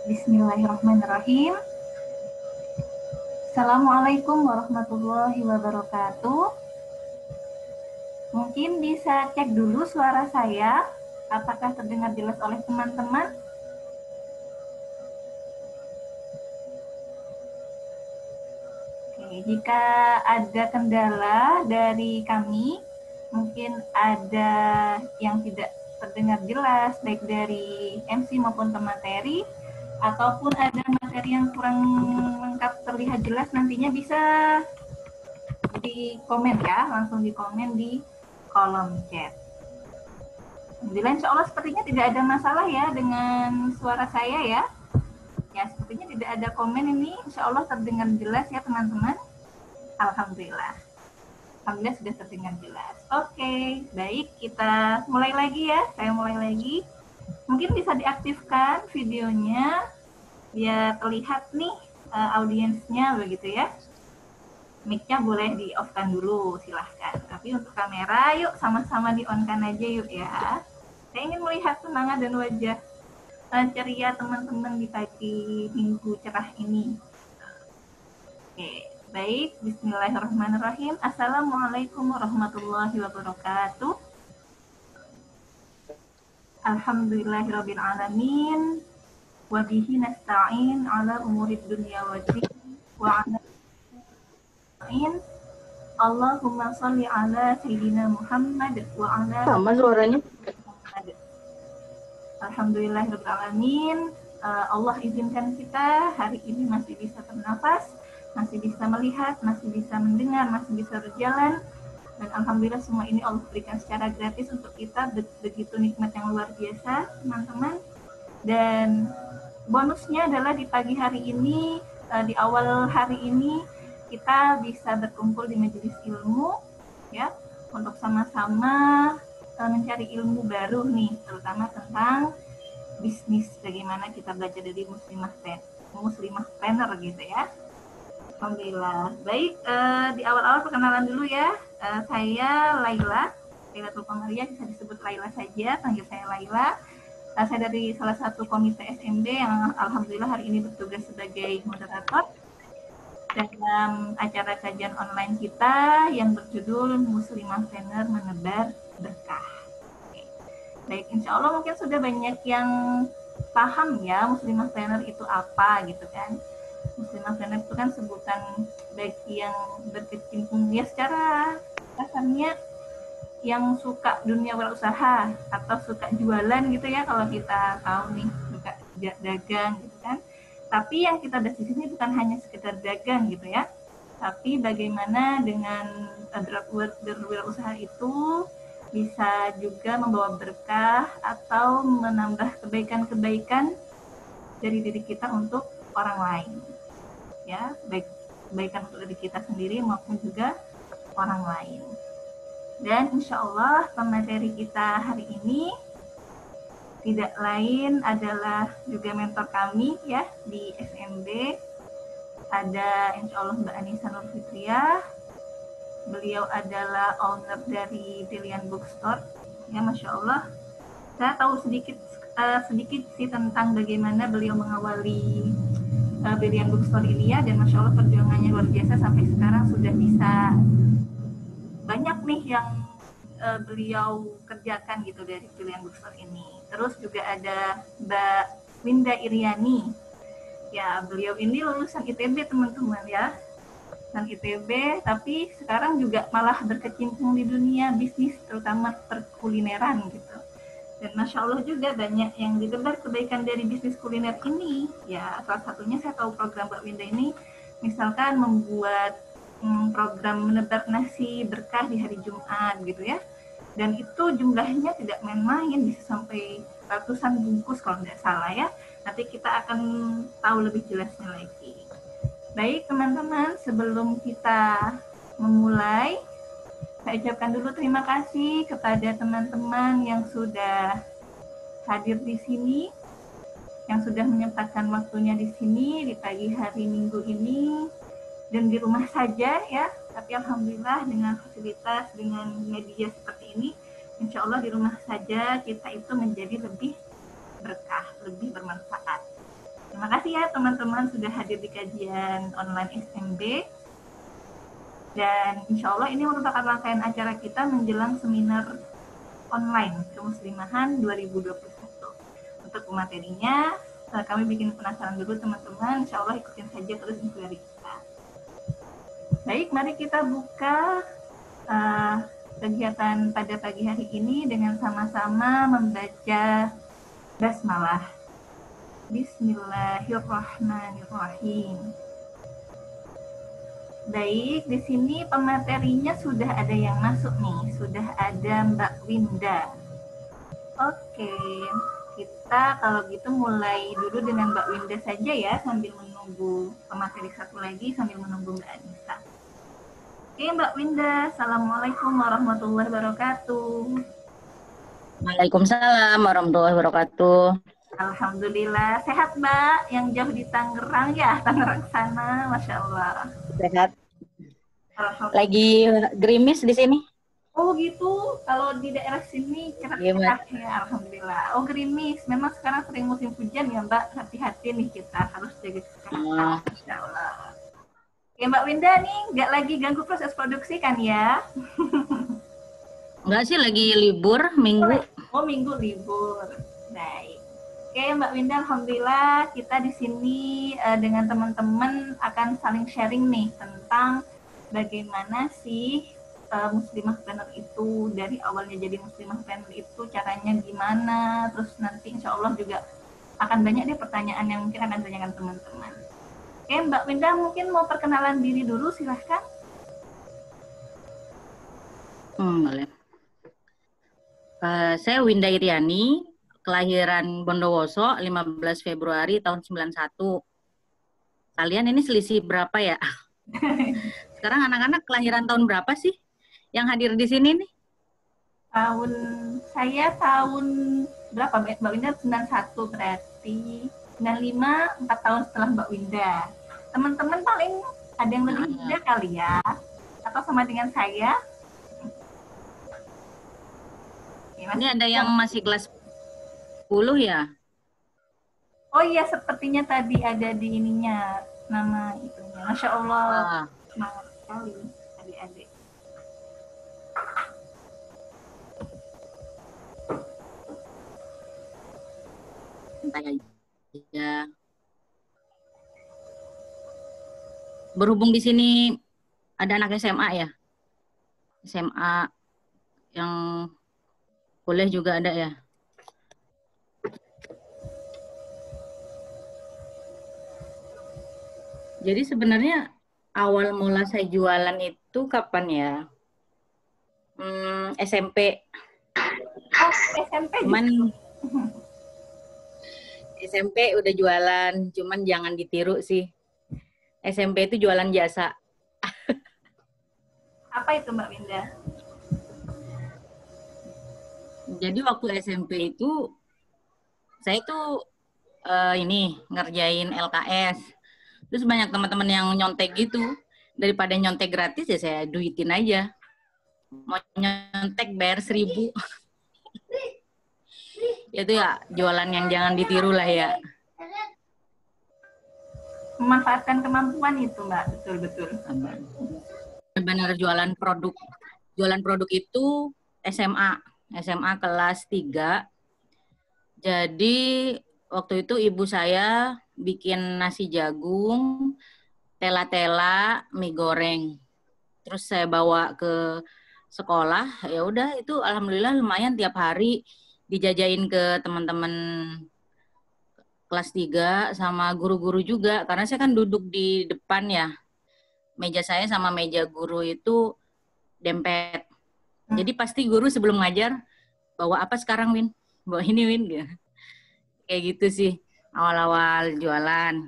Bismillahirrahmanirrahim. Assalamualaikum warahmatullahi wabarakatuh. Mungkin bisa cek dulu suara saya, apakah terdengar jelas oleh teman-teman? Oke, jika ada kendala dari kami, mungkin ada yang tidak terdengar jelas, baik dari MC maupun pemateri, ataupun ada materi yang kurang lengkap terlihat jelas, nantinya bisa di komen ya, langsung di komen di kolom chat. Alhamdulillah, insya Allah sepertinya tidak ada masalah ya dengan suara saya ya. Ya, sepertinya tidak ada komen ini, insya Allah terdengar jelas ya teman-teman. Alhamdulillah. Alhamdulillah sudah terdengar jelas. Oke, baik, kita mulai lagi ya. Saya mulai lagi. Mungkin bisa diaktifkan videonya biar terlihat nih audiensnya begitu ya. Mic-nya boleh di-off-kan dulu, silahkan. Tapi untuk kamera, yuk sama-sama di-on-kan aja yuk ya. Saya ingin melihat semangat dan wajah ceria teman-teman di pagi minggu cerah ini. Oke, baik. Bismillahirrahmanirrahim. Assalamualaikum warahmatullahi wabarakatuh. Alhamdulillahirrabbilalamin. Wabihi nasta'in ala umurid dunia wajib wa ala Allahumma sholli ala Sayyidina Muhammad wa ala sama suaranya. Muhammad. Alhamdulillahirrahmanirrahim. Allah izinkan kita hari ini masih bisa bernafas, masih bisa melihat, masih bisa mendengar, masih bisa berjalan. Dan alhamdulillah semua ini Allah berikan secara gratis untuk kita, begitu nikmat yang luar biasa teman-teman. Dan bonusnya adalah di pagi hari ini, di awal hari ini kita bisa berkumpul di majelis ilmu ya, untuk sama-sama mencari ilmu baru nih, terutama tentang bisnis, bagaimana kita belajar dari muslimah planner gitu ya. Alhamdulillah. Baik, di awal-awal perkenalan dulu ya. Saya Laila Tulpamaria, bisa disebut Laila saja, panggil saya Laila. Saya dari salah satu komite SMB yang alhamdulillah hari ini bertugas sebagai moderator dalam acara kajian online kita yang berjudul Muslimah Planner Menebar Berkah. Baik, insya Allah mungkin sudah banyak yang paham ya Muslimah Planner itu apa gitu kan. Muslimah Planner itu kan sebutan bagi yang berkecimpung ya secara kasarnya yang suka dunia berusaha atau suka jualan gitu ya, kalau kita tahu nih, suka dagang gitu kan. Tapi yang kita bahas di sini bukan hanya sekedar dagang gitu ya, tapi bagaimana dengan berwirausaha itu bisa juga membawa berkah atau menambah kebaikan-kebaikan dari diri kita untuk orang lain. Ya, baik kebaikan untuk diri kita sendiri maupun juga orang lain. Dan insya Allah pemateri kita hari ini tidak lain adalah juga mentor kami ya di SMB. Ada insya Allah Mbak Anissa Nur Fitriah. Beliau adalah owner dari Brilliant Bookstore. Ya, Masya Allah. Saya tahu sedikit sih tentang bagaimana beliau mengawali Brilliant Bookstore ini ya, dan Masya Allah perjuangannya luar biasa sampai sekarang sudah bisa banyak nih yang beliau kerjakan gitu dari Brilliant Bookstore ini. Terus juga ada Mbak Winda Iriani. Ya, beliau ini lulusan ITB teman-teman ya. Dan ITB, tapi sekarang juga malah berkecimpung di dunia bisnis, terutama perkulineran gitu. Dan Masya Allah juga banyak yang didebar kebaikan dari bisnis kuliner ini. Ya, salah satunya saya tahu program Mbak Winda ini, misalkan membuat program menebar nasi berkah di hari Jumat gitu ya. Dan itu jumlahnya tidak main-main, bisa sampai ratusan bungkus kalau tidak salah ya. Nanti kita akan tahu lebih jelasnya lagi. Baik teman-teman, sebelum kita memulai, saya ucapkan dulu terima kasih kepada teman-teman yang sudah hadir di sini, yang sudah menyempatkan waktunya di sini di pagi hari Minggu ini, dan di rumah saja ya. Tapi alhamdulillah dengan fasilitas, dengan media seperti ini, insya Allah di rumah saja kita itu menjadi lebih berkah, lebih bermanfaat. Terima kasih ya teman-teman sudah hadir di kajian online SMB. Dan insya Allah ini merupakan rangkaian acara kita menjelang seminar online kemuslimahan 2021. Untuk materinya, kami bikin penasaran dulu teman-teman. Insya Allah ikutin saja terus inquiry kita. Baik, mari kita buka kegiatan pada pagi hari ini dengan sama-sama membaca basmalah. Bismillahirrahmanirrahim. Baik, di sini pematerinya sudah ada yang masuk nih, sudah ada Mbak Winda. Oke, kita kalau gitu mulai dulu dengan Mbak Winda saja ya, sambil menunggu pemateri satu lagi, sambil menunggu Mbak Anissa. Oke, Mbak Winda, Assalamualaikum warahmatullahi wabarakatuh. Waalaikumsalam warahmatullahi wabarakatuh. Alhamdulillah, sehat Mbak, yang jauh di Tangerang ya, Tangerang sana, Masya Allah. Sehat. Lagi gerimis di sini. Oh gitu, kalau di daerah sini cerah-cerah ya, Alhamdulillah. Oh gerimis, memang sekarang sering musim hujan ya Mbak, hati-hati nih kita, harus jaga kesehatan, Masya Allah. Oke Mbak Winda nih, nggak lagi ganggu proses produksi kan ya? Enggak sih, lagi libur minggu. Oh minggu libur, baik. Oke Mbak Winda, Alhamdulillah kita di sini dengan teman-teman akan saling sharing nih tentang bagaimana sih muslimah planner itu, dari awalnya jadi muslimah planner itu caranya gimana, terus nanti insya Allah juga akan banyak deh pertanyaan yang mungkin akan ditanyakan teman-teman. Oke Mbak Winda, mungkin mau perkenalan diri dulu, silahkan. Boleh. Saya Winda Iriani, kelahiran Bondowoso 15 Februari tahun 91. Kalian ini selisih berapa ya? Sekarang anak-anak kelahiran tahun berapa sih yang hadir di sini nih? Saya tahun berapa Mbak Winda? 91 berarti 95, 4 tahun setelah Mbak Winda. Teman-teman paling ada yang lebih muda kali ya? Atau sama dengan saya? Ini ada yang masih kelas 10 ya? Oh iya, sepertinya tadi ada di ininya, nama itunya. Masya Allah, semangat sekali adik-adik. Santai aja. Berhubung di sini ada anak SMA ya? SMA yang kuliah juga ada ya? Jadi sebenarnya awal mula saya jualan itu kapan ya? SMP. Oh, SMP cuman SMP udah jualan, cuman jangan ditiru sih. SMP itu jualan jasa. Apa itu Mbak Winda? Jadi waktu SMP itu saya tuh ini ngerjain LKS. Terus banyak teman-teman yang nyontek gitu. Daripada nyontek gratis ya saya duitin aja. Mau nyontek bayar 1.000. Itu ya jualan yang jangan ditiru lah ya. Memanfaatkan kemampuan itu Mbak, betul-betul. Benar jualan produk. Jualan produk itu SMA kelas 3. Jadi waktu itu ibu saya bikin nasi jagung, tela-tela, mie goreng. Terus saya bawa ke sekolah, ya udah itu alhamdulillah lumayan tiap hari dijajain ke teman-teman kelas 3 sama guru-guru juga. Karena saya kan duduk di depan ya. Meja saya sama meja guru itu dempet. Jadi pasti guru sebelum ngajar, bawa apa sekarang Win? Bawa ini Win. Kayak gitu sih awal-awal jualan.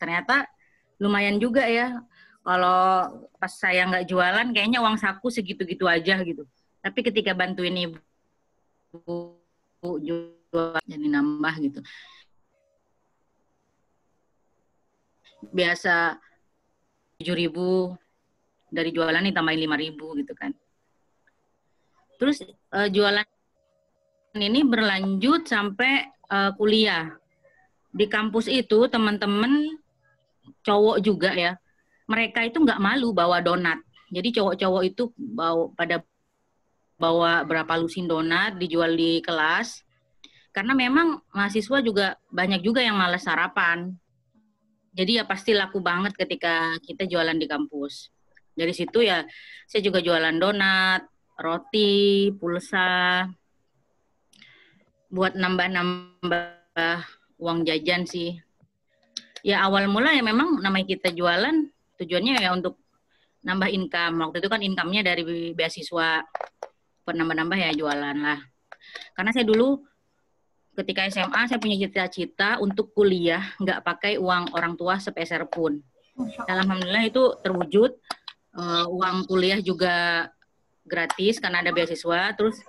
Ternyata lumayan juga ya. Kalau pas saya nggak jualan kayaknya uang saku segitu-gitu aja gitu. Tapi ketika bantuin ibu jual jadi nambah gitu. Biasa 7.000 dari jualan ditambahin 5.000 gitu kan. Terus jualan ini berlanjut sampai kuliah. di kampus itu teman-teman cowok juga ya, mereka itu nggak malu bawa donat. Jadi cowok-cowok itu bawa berapa lusin donat dijual di kelas. Karena memang mahasiswa juga banyak juga yang malas sarapan. Jadi ya pasti laku banget ketika kita jualan di kampus. Dari situ ya saya juga jualan donat, roti, pulsa, buat nambah-nambah uang jajan sih. Ya awal mula ya memang namanya kita jualan tujuannya ya untuk nambah income. Waktu itu kan income-nya dari beasiswa. Buat nambah-nambah ya jualan lah. Karena saya dulu ketika SMA saya punya cita-cita untuk kuliah nggak pakai uang orang tua sepeser pun. Alhamdulillah itu terwujud. Uang kuliah juga gratis karena ada beasiswa. Terus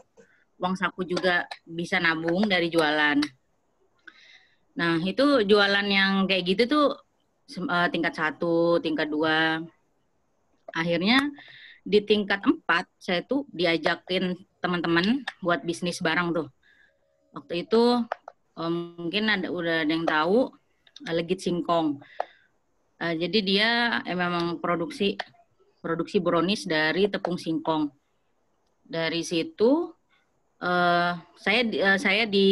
uang saku juga bisa nabung dari jualan. Nah itu jualan yang kayak gitu tuh tingkat 1, tingkat 2. Akhirnya di tingkat 4 saya tuh diajakin teman-teman buat bisnis bareng tuh. Waktu itu mungkin udah ada yang tahu Legit Singkong. Jadi dia memang produksi brownies dari tepung singkong. Dari situ saya di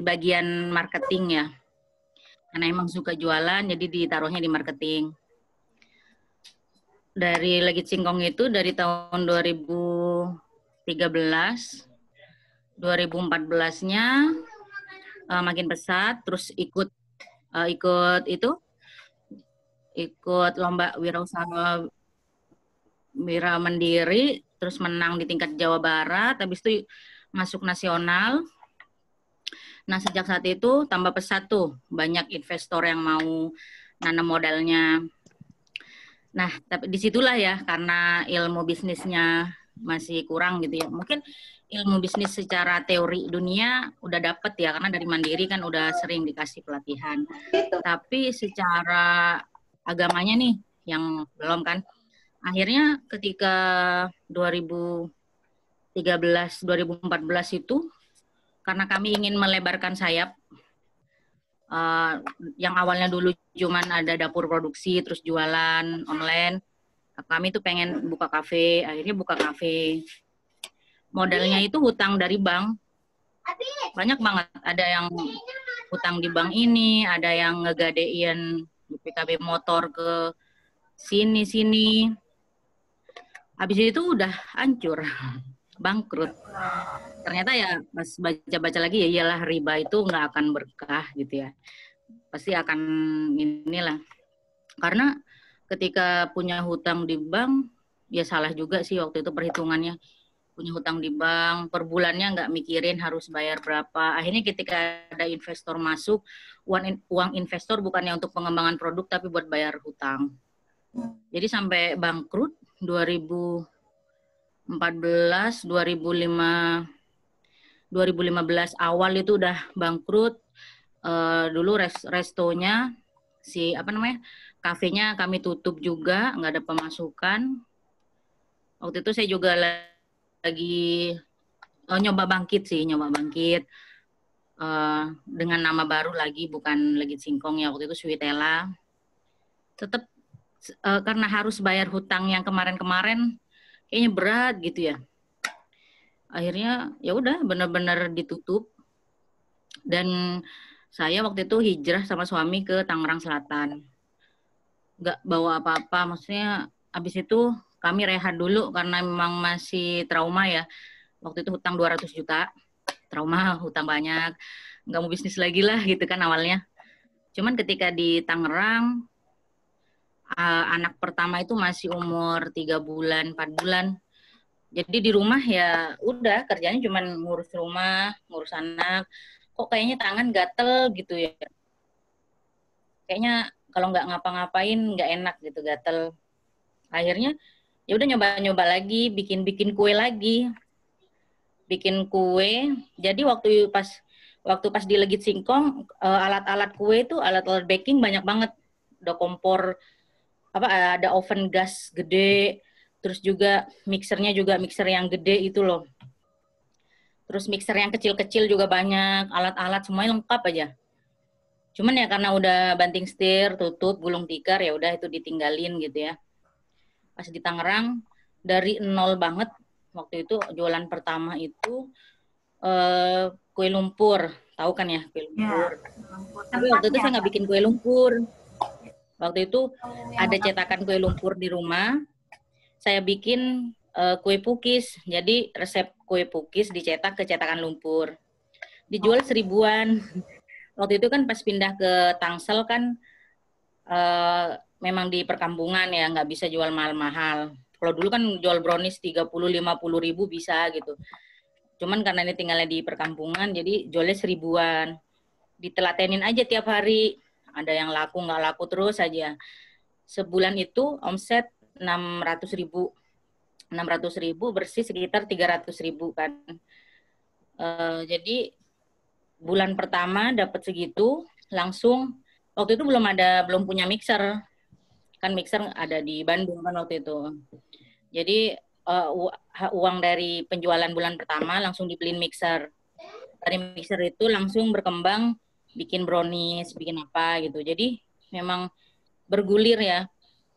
bagian marketing ya. Karena emang suka jualan jadi ditaruhnya di marketing. Dari Legit Singkong itu dari tahun 2013, 2014-nya makin pesat, terus ikut lomba wirausaha Wira Mandiri, terus menang di tingkat Jawa Barat, habis itu masuk nasional. Nah sejak saat itu tambah pesat tuh, banyak investor yang mau nanam modalnya. Nah, tapi disitulah ya karena ilmu bisnisnya masih kurang gitu ya. Mungkin ilmu bisnis secara teori dunia udah dapet ya karena dari Mandiri kan udah sering dikasih pelatihan. Tapi secara agamanya nih yang belum kan. Akhirnya ketika 2013, 2014 itu karena kami ingin melebarkan sayap. Yang awalnya dulu cuman ada dapur produksi terus jualan online, kami tuh pengen buka kafe. Akhirnya buka kafe, modalnya itu hutang dari bank banyak banget. Ada yang hutang di bank ini, ada yang ngegadein PKB motor ke sini habis itu udah hancur, bangkrut. Ternyata ya pas baca-baca lagi ya iyalah riba itu nggak akan berkah gitu ya. Pasti akan inilah. Karena ketika punya hutang di bank, ya salah juga sih waktu itu perhitungannya. Punya hutang di bank, per bulannya nggak mikirin harus bayar berapa. Akhirnya ketika ada investor masuk, uang investor bukannya untuk pengembangan produk, tapi buat bayar hutang. Jadi sampai bangkrut 2014, 2015 awal itu udah bangkrut. Dulu restonya kafenya kami tutup juga, nggak ada pemasukan. Waktu itu saya juga lagi nyoba bangkit dengan nama baru lagi, bukan Legit Singkong ya, waktu itu Sweetella. Tetap karena harus bayar hutang yang kemarin-kemarin kayaknya berat gitu ya. Akhirnya ya udah benar-benar ditutup. Dan saya waktu itu hijrah sama suami ke Tangerang Selatan. Nggak bawa apa-apa, maksudnya habis itu kami rehat dulu karena memang masih trauma ya. Waktu itu hutang 200 juta, trauma, hutang banyak, nggak mau bisnis lagi lah gitu kan awalnya. Cuman ketika di Tangerang, anak pertama itu masih umur 3 bulan, 4 bulan. Jadi di rumah ya udah kerjanya cuma ngurus rumah, ngurus anak. Kok kayaknya tangan gatel gitu ya. Kayaknya kalau nggak ngapa-ngapain nggak enak gitu, gatel. Akhirnya ya udah nyoba-nyoba lagi, bikin kue lagi. Bikin kue. Jadi waktu pas di Legit Singkong, alat-alat kue itu, alat-alat baking banyak banget. Ada kompor, ada oven gas gede, terus juga mixernya juga mixer yang gede itu loh. Terus mixer yang kecil-kecil juga banyak, alat-alat semuanya lengkap aja. Cuman ya karena udah banting setir, tutup, gulung tikar, ya udah itu ditinggalin gitu ya. Pas di Tangerang dari nol banget, waktu itu jualan pertama itu kue lumpur, tahu kan ya kue lumpur. Ya, lumpur. Tapi waktu itu Tempatnya saya apa? nggak bikin kue lumpur. Waktu itu Yang ada cetakan kue lumpur di rumah, saya bikin kue pukis. Jadi resep kue pukis dicetak ke cetakan lumpur. Dijual 1.000-an. Waktu itu kan pas pindah ke Tangsel kan memang di perkampungan ya, nggak bisa jual mahal-mahal. Kalau dulu kan jual brownies 30-50 ribu bisa gitu. Cuman karena ini tinggalnya di perkampungan, jadi jualnya 1.000-an. Ditelatenin aja tiap hari. Ada yang laku, nggak laku terus aja. Sebulan itu omset 600 ribu. 600 ribu bersih sekitar 300 ribu kan. Jadi bulan pertama dapat segitu, langsung waktu itu belum punya mixer. Kan mixer ada di Bandung kan waktu itu. Jadi uang dari penjualan bulan pertama langsung dibeliin mixer. Dari mixer itu langsung berkembang bikin brownies, bikin apa gitu. Jadi memang bergulir ya.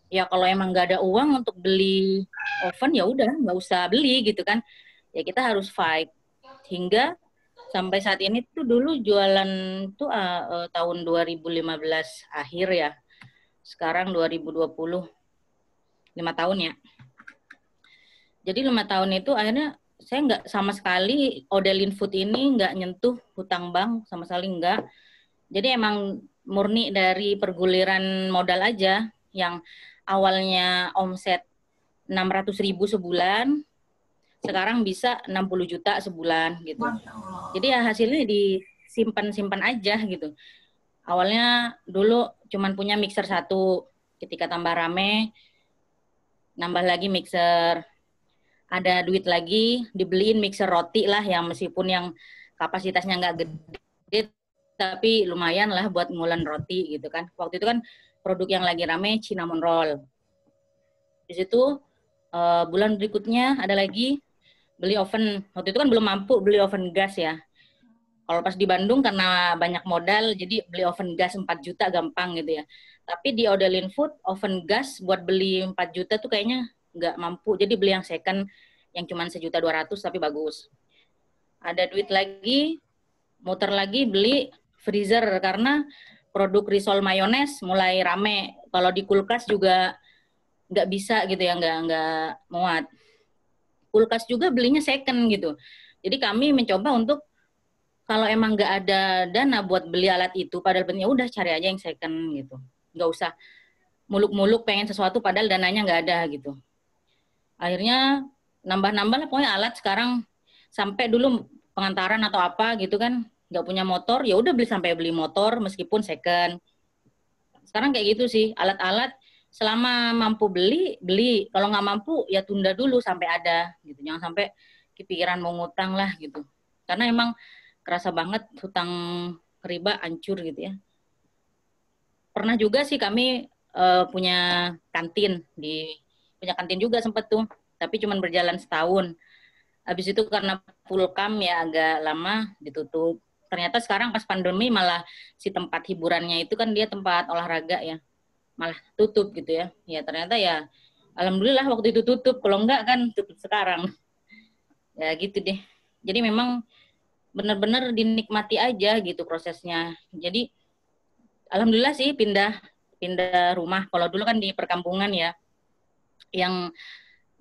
Ya kalau emang nggak ada uang untuk beli oven ya udah nggak usah beli gitu kan. Ya kita harus fight. Hingga sampai saat ini tuh dulu jualan tuh tahun 2015 akhir ya. Sekarang 2020, 5 tahun ya. Jadi 5 tahun itu akhirnya saya nggak sama sekali Odelin Food ini nggak nyentuh hutang bank sama sekali nggak. Jadi emang murni dari perguliran modal aja yang awalnya omset 600 ribu sebulan, sekarang bisa 60 juta sebulan gitu. Jadi ya hasilnya disimpan-simpan aja gitu. Awalnya dulu cuman punya mixer satu, ketika tambah rame, nambah lagi mixer. Ada duit lagi, dibeliin mixer roti lah yang meskipun yang kapasitasnya nggak gede, tapi lumayan lah buat ngulen roti gitu kan. Waktu itu kan produk yang lagi rame cinnamon roll. Di situ bulan berikutnya ada lagi beli oven. Waktu itu kan belum mampu beli oven gas ya. Kalau pas di Bandung karena banyak modal, jadi beli oven gas 4 juta gampang gitu ya. Tapi di Odelin Food, oven gas buat beli 4 juta tuh kayaknya nggak mampu. Jadi beli yang second yang cuma 1.200.000 tapi bagus. Ada duit lagi, muter lagi beli freezer karena produk risol mayones mulai rame. Kalau di kulkas juga nggak bisa gitu ya, nggak muat. Kulkas juga belinya second gitu. Jadi kami mencoba untuk kalau emang nggak ada dana buat beli alat itu, padahal pentingnya udah cari aja yang second gitu. Nggak usah muluk-muluk pengen sesuatu padahal dananya nggak ada gitu. Akhirnya nambah-nambah lah pokoknya alat sekarang sampai dulu pengantaran atau apa gitu kan nggak punya motor ya udah beli motor meskipun second. Sekarang kayak gitu sih alat-alat selama mampu beli kalau nggak mampu ya tunda dulu sampai ada gitu jangan sampai kepikiran mau ngutang lah gitu karena emang kerasa banget hutang riba hancur gitu ya. Pernah juga sih kami punya punya kantin juga sempet tuh tapi cuma berjalan setahun. Habis itu karena Pulkam ya agak lama ditutup. Ternyata sekarang pas pandemi malah si tempat hiburannya itu kan dia tempat olahraga ya. Malah tutup gitu ya. Ya ternyata ya alhamdulillah waktu itu tutup. Kalau enggak kan tutup sekarang. Ya gitu deh. Jadi memang benar-benar dinikmati aja gitu prosesnya. Jadi alhamdulillah sih pindah pindah rumah. Kalau dulu kan di perkampungan ya yang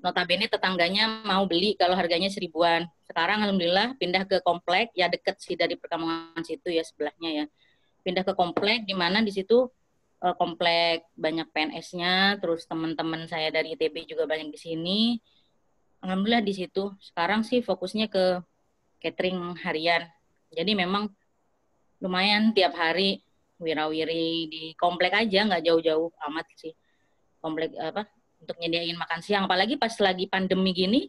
notabene tetangganya mau beli kalau harganya 1.000-an. Sekarang alhamdulillah pindah ke komplek, ya deket sih dari perkampungan situ ya sebelahnya ya. Pindah ke komplek di mana di situ komplek banyak PNS-nya, terus teman-teman saya dari ITB juga banyak di sini. Alhamdulillah di situ. Sekarang sih fokusnya ke catering harian. Jadi memang lumayan tiap hari wirawiri di komplek aja, nggak jauh-jauh amat sih. Komplek apa untuk nyediain makan siang. Apalagi pas lagi pandemi gini,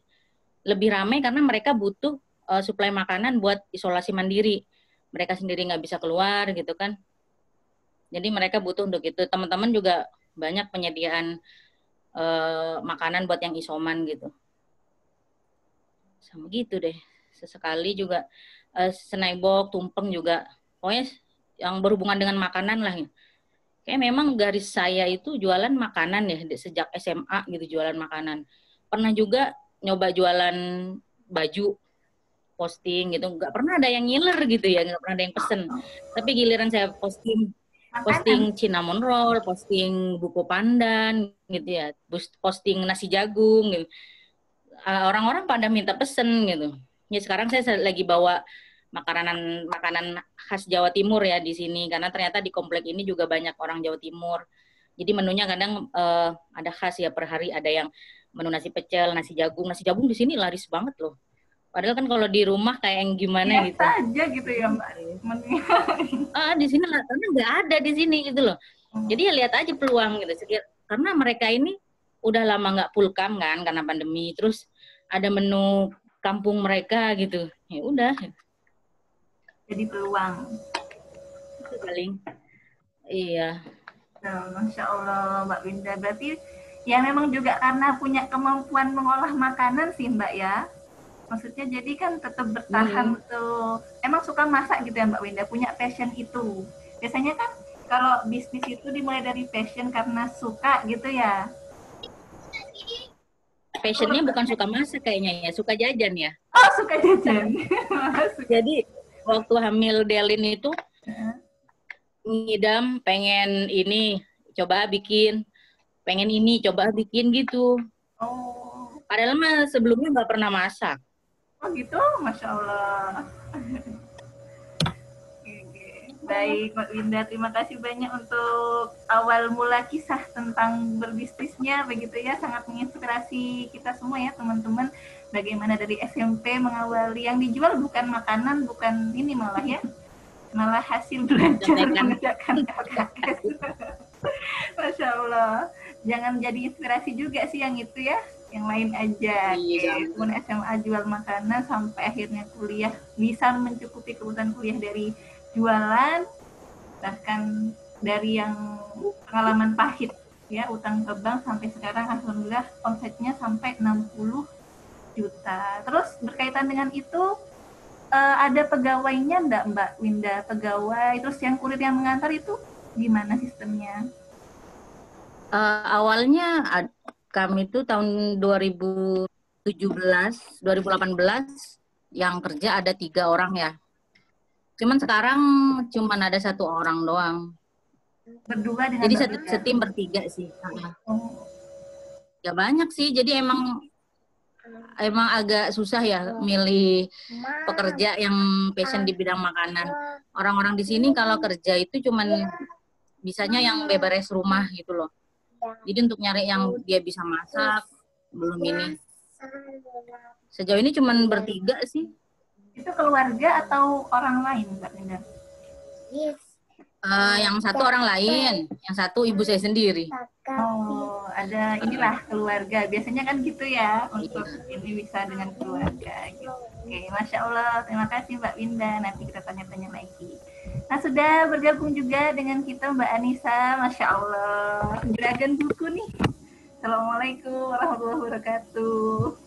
lebih ramai karena mereka butuh suplai makanan buat isolasi mandiri. Mereka sendiri nggak bisa keluar gitu kan. Jadi mereka butuh untuk itu. Teman-teman juga banyak penyediaan makanan buat yang isoman gitu. Sama gitu deh. Sesekali juga snack box, tumpeng juga. Pokoknya yang berhubungan dengan makanan lah. Kayak memang garis saya itu jualan makanan ya sejak SMA gitu, jualan makanan. Pernah juga nyoba jualan baju, posting gitu, nggak pernah ada yang ngiler gitu ya, nggak pernah ada yang pesen. Tapi giliran saya posting cinnamon roll, posting buku pandan gitu ya, posting nasi jagung gitu. Orang-orang pada minta pesen gitu. Ya sekarang saya lagi bawa makanan khas Jawa Timur ya di sini, karena ternyata di komplek ini juga banyak orang Jawa Timur. Jadi menunya kadang ada khas ya, per hari ada yang menu nasi pecel, nasi jagung. Nasi jagung di sini laris banget loh. Padahal kan kalau di rumah kayak yang gimana gitu. Biasa aja gitu ya Mbak. Di sini karena nggak ada di sini gitu loh. Jadi ya lihat aja peluang gitu. Karena mereka ini udah lama nggak pulkam kan karena pandemi. Terus ada menu kampung mereka gitu. Ya udah. Jadi peluang. Itu paling. Iya. Nah, Masya Allah Mbak Winda. Berarti ya memang juga karena punya kemampuan mengolah makanan sih Mbak ya. Maksudnya jadi kan tetap bertahan tuh. Emang suka masak gitu ya Mbak Winda, punya passion itu. Biasanya kan kalau bisnis itu dimulai dari passion karena suka gitu ya. Passionnya bukan suka masak kayaknya ya, suka jajan ya. Oh, suka jajan. Jadi waktu hamil Delin itu ngidam pengen ini, coba bikin. Pengen ini, coba bikin gitu. Oh. Padahal mah sebelumnya nggak pernah masak. Oh gitu, Masya Allah. Baik, Mbak Winda, terima kasih banyak untuk awal mula kisah tentang berbisnisnya, begitu ya, sangat menginspirasi kita semua ya teman-teman. Bagaimana dari SMP mengawali, yang dijual bukan makanan, bukan ini malah ya, malah hasil belajar mengerjakan LKS. Masya Allah, jangan jadi inspirasi juga sih yang itu ya, yang lain aja. Pun SMA jual makanan sampai akhirnya kuliah, bisa mencukupi kebutuhan kuliah dari jualan, bahkan dari yang pengalaman pahit ya, utang ke bank, sampai sekarang alhamdulillah omsetnya sampai 60 juta. Terus berkaitan dengan itu ada pegawainya enggak Mbak Winda? Pegawai, terus yang kurir yang mengantar itu gimana sistemnya? Awalnya kami itu tahun 2017, 2018 yang kerja ada 3 orang ya. Cuman sekarang cuman ada 1 orang doang. Berdua dengan jadi setim bertiga sih. Ya banyak sih. Jadi emang agak susah ya milih pekerja yang passion di bidang makanan. Orang-orang di sini kalau kerja itu cuman bisanya yang beberes rumah gitu loh. Jadi untuk nyari yang dia bisa masak belum ini. Sejauh ini cuman bertiga sih. Itu keluarga atau orang lain, Mbak Linda? Yang satu orang lain, yang satu ibu saya sendiri. Oh, ada inilah keluarga. Biasanya kan gitu ya, untuk ini bisa dengan keluarga. Gitu. Oke, Masya Allah. Terima kasih Mbak Winda. Nanti kita tanya-tanya lagi. Nah, sudah bergabung juga dengan kita Mbak Anissa. Masya Allah. Juragan buku nih. Assalamualaikum warahmatullahi wabarakatuh.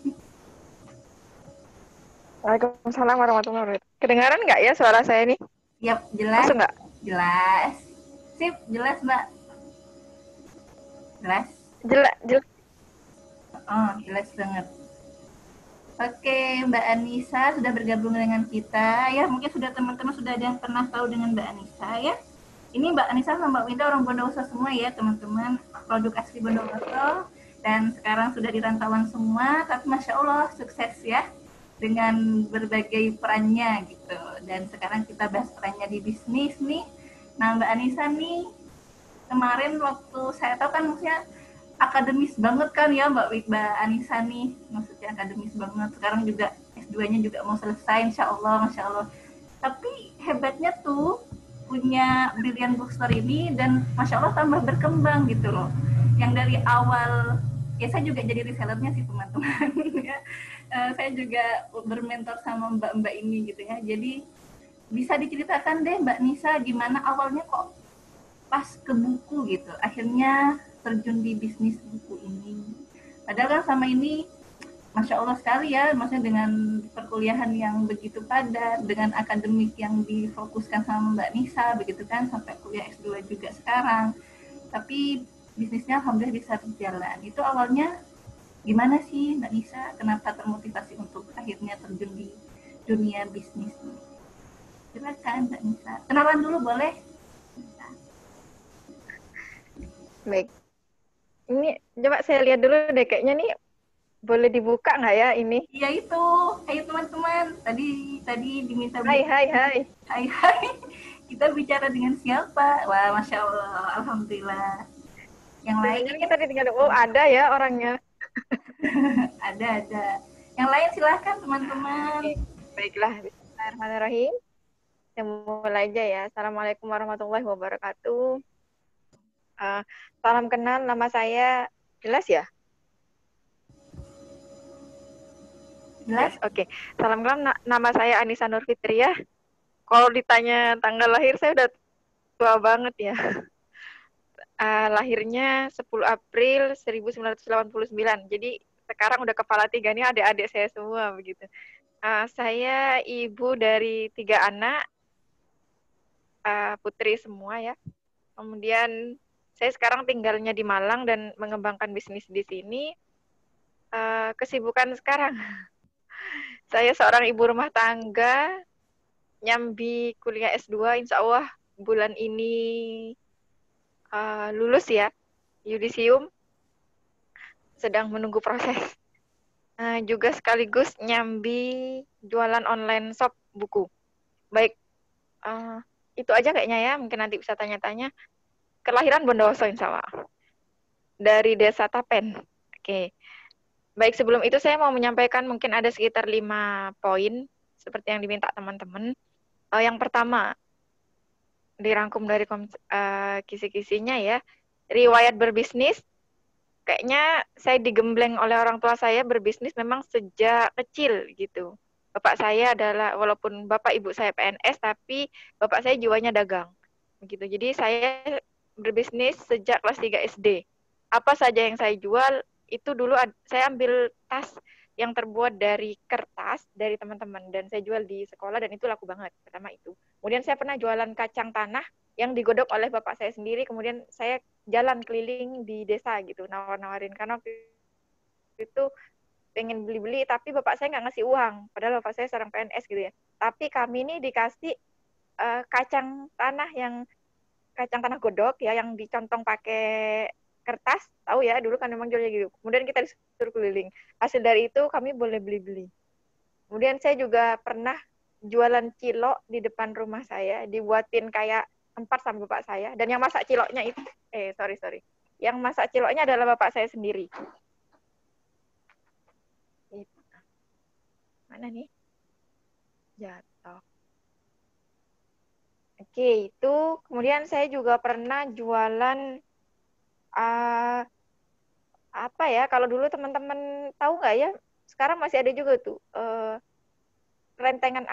Waalaikumsalam warahmatullahi wabarakatuh. Kedengaran nggak ya suara saya ini? Yap, jelas. Masuk nggak? Jelas. Sip, jelas Mbak. Jelas? Jelas. Oh, jelas banget. Oke, Mbak Anissa sudah bergabung dengan kita. Ya, mungkin sudah teman-teman sudah ada yang pernah tahu dengan Mbak Anissa ya. Ini Mbak Anissa sama Mbak Winda orang Bondowoso semua ya, teman-teman. Produk asli Bondowoso. Dan sekarang sudah di rantauan semua. Tapi Masya Allah, sukses ya. Dengan berbagai perannya gitu. Dan sekarang kita bahas perannya di bisnis nih. Nah, Mbak Anissa nih, kemarin waktu saya tahu kan maksudnya akademis banget kan ya Mbak Anissa nih, maksudnya akademis banget. Sekarang juga S2-nya juga mau selesai, Insya Allah. Tapi hebatnya tuh punya Brilliant Bookstore ini dan Masya Allah tambah berkembang gitu loh. Yang dari awal, ya saya juga jadi resellernya sih teman-teman. Saya juga bermentor sama mbak-mbak ini gitu ya. Jadi bisa diceritakan deh Mbak Nisa gimana awalnya kok pas ke buku gitu, akhirnya terjun di bisnis buku ini. Padahal kan sama ini Masya Allah sekali ya, maksudnya dengan perkuliahan yang begitu padat, dengan akademik yang difokuskan sama Mbak Nisa, begitu kan, sampai kuliah S2 juga sekarang. Tapi bisnisnya alhamdulillah bisa berjalan. Itu awalnya gimana sih Mbak Nisa? Kenapa termotivasi untuk akhirnya terjun di dunia bisnis? Silakan Mbak Nisa. Kenalan dulu boleh? Baik. Ini coba saya lihat dulu deh, kayaknya nih boleh dibuka nggak ya ini? Iya itu, ayo teman-teman. Tadi diminta Hai, buka. hai, hai. Hai hai. Kita bicara dengan siapa? Wah, masya Allah, alhamdulillah. Yang lain Jangan-jangan kita ditinggal. Oh, ada ya orangnya. ada. Yang lain silahkan teman-teman. Oke, baiklah. Bismillahirrahmanirrahim. Saya mulai aja ya. Assalamualaikum warahmatullahi wabarakatuh. Salam kenal, nama saya jelas ya? Jelas? Oke. Salam kenal, nama saya Anissa Nur Fitriah. Kalau ditanya tanggal lahir, saya udah tua banget ya. Lahirnya 10 April 1989. Jadi sekarang udah kepala 3 nih, adik-adik saya semua begitu. Saya ibu dari 3 anak, putri semua ya. Kemudian saya sekarang tinggalnya di Malang dan mengembangkan bisnis di sini. Kesibukan sekarang, saya seorang ibu rumah tangga, nyambi kuliah S2, insya Allah bulan ini lulus ya, yudisium, sedang menunggu proses. Juga sekaligus nyambi jualan online shop buku. Baik, itu aja kayaknya ya, mungkin nanti bisa tanya-tanya. Kelahiran Bondowoso insya Allah, dari Desa Tapen. Oke. Baik, sebelum itu saya mau menyampaikan mungkin ada sekitar 5 poin, seperti yang diminta teman-teman. Yang pertama, dirangkum dari kisi-kisinya ya, riwayat berbisnis. Kayaknya saya digembleng oleh orang tua saya berbisnis memang sejak kecil gitu. Bapak saya adalah, walaupun bapak ibu saya PNS, tapi bapak saya jiwanya dagang. Begitu. Jadi saya berbisnis sejak kelas 3 SD. Apa saja yang saya jual, itu dulu saya ambil tas yang terbuat dari kertas dari teman-teman. Dan saya jual di sekolah dan itu laku banget. Pertama itu. Kemudian saya pernah jualan kacang tanah yang digodok oleh bapak saya sendiri. Kemudian saya jalan keliling di desa gitu, nawar-nawarin. Karena waktu itu pengen beli-beli, tapi bapak saya nggak ngasih uang. Padahal bapak saya seorang PNS gitu ya. Tapi kami ini dikasih kacang tanah godok ya, yang dicontong pakai kertas, tahu ya, dulu kan memang jualnya gitu. Kemudian kita disuruh keliling. Hasil dari itu kami boleh beli-beli. Kemudian saya juga pernah jualan cilok di depan rumah saya, dibuatin kayak tempat sama bapak saya. Dan yang masak ciloknya itu, sorry. Yang masak ciloknya adalah bapak saya sendiri. Mana nih? Jatuh. Oke, itu. Kemudian saya juga pernah jualan apa ya? Kalau dulu teman-teman tahu nggak ya? Sekarang masih ada juga tuh rentengan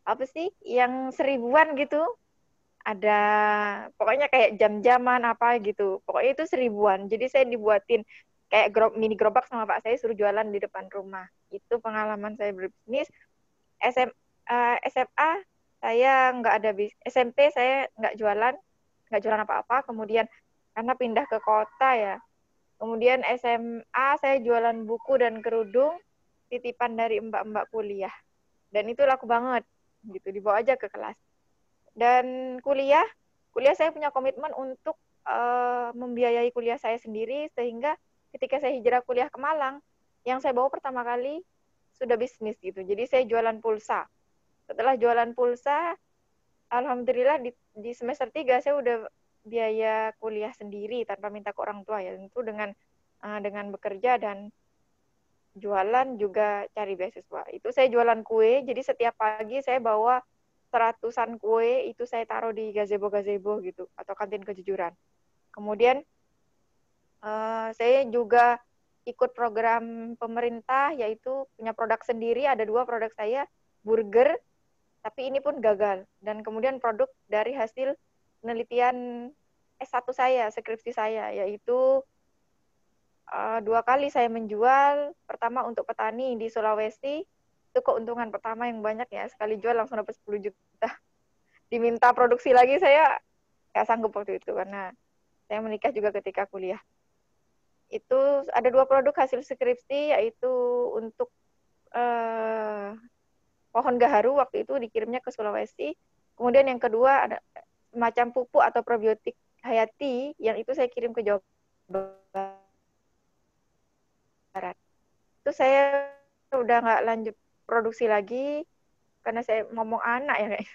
apa sih? Yang 1000-an gitu. Ada pokoknya kayak jam-jaman apa gitu. Pokoknya itu 1000-an. Jadi saya dibuatin kayak mini gerobak sama pak saya, suruh jualan di depan rumah. Itu pengalaman saya berbisnis. SMA saya nggak ada SMP saya nggak jualan apa-apa. Kemudian karena pindah ke kota ya. Kemudian SMA saya jualan buku dan kerudung titipan dari mbak-mbak kuliah. Dan itu laku banget gitu, dibawa aja ke kelas. Dan kuliah saya punya komitmen untuk membiayai kuliah saya sendiri, sehingga ketika saya hijrah kuliah ke Malang, yang saya bawa pertama kali sudah bisnis gitu. Jadi saya jualan pulsa. Setelah jualan pulsa, alhamdulillah di semester 3 saya udah biaya kuliah sendiri tanpa minta ke orang tua ya. Tentu dengan bekerja dan jualan juga cari beasiswa. Itu saya jualan kue, jadi setiap pagi saya bawa 100-an kue, itu saya taruh di gazebo-gazebo gitu, atau kantin kejujuran. Kemudian saya juga ikut program pemerintah, yaitu punya produk sendiri, ada 2 produk saya, burger, tapi ini pun gagal. Dan kemudian produk dari hasil penelitian S1 saya, skripsi saya, yaitu 2 kali saya menjual. Pertama untuk petani di Sulawesi, itu keuntungan pertama yang banyak ya. Sekali jual langsung dapat 10 juta. Diminta produksi lagi saya nggak sanggup waktu itu karena saya menikah juga ketika kuliah. Itu ada 2 produk hasil skripsi, yaitu untuk pohon gaharu waktu itu dikirimnya ke Sulawesi. Kemudian yang kedua ada semacam pupuk atau probiotik hayati yang itu saya kirim ke Jawa Barat. Itu saya udah nggak lanjut produksi lagi karena saya ngomong anak ya kayak.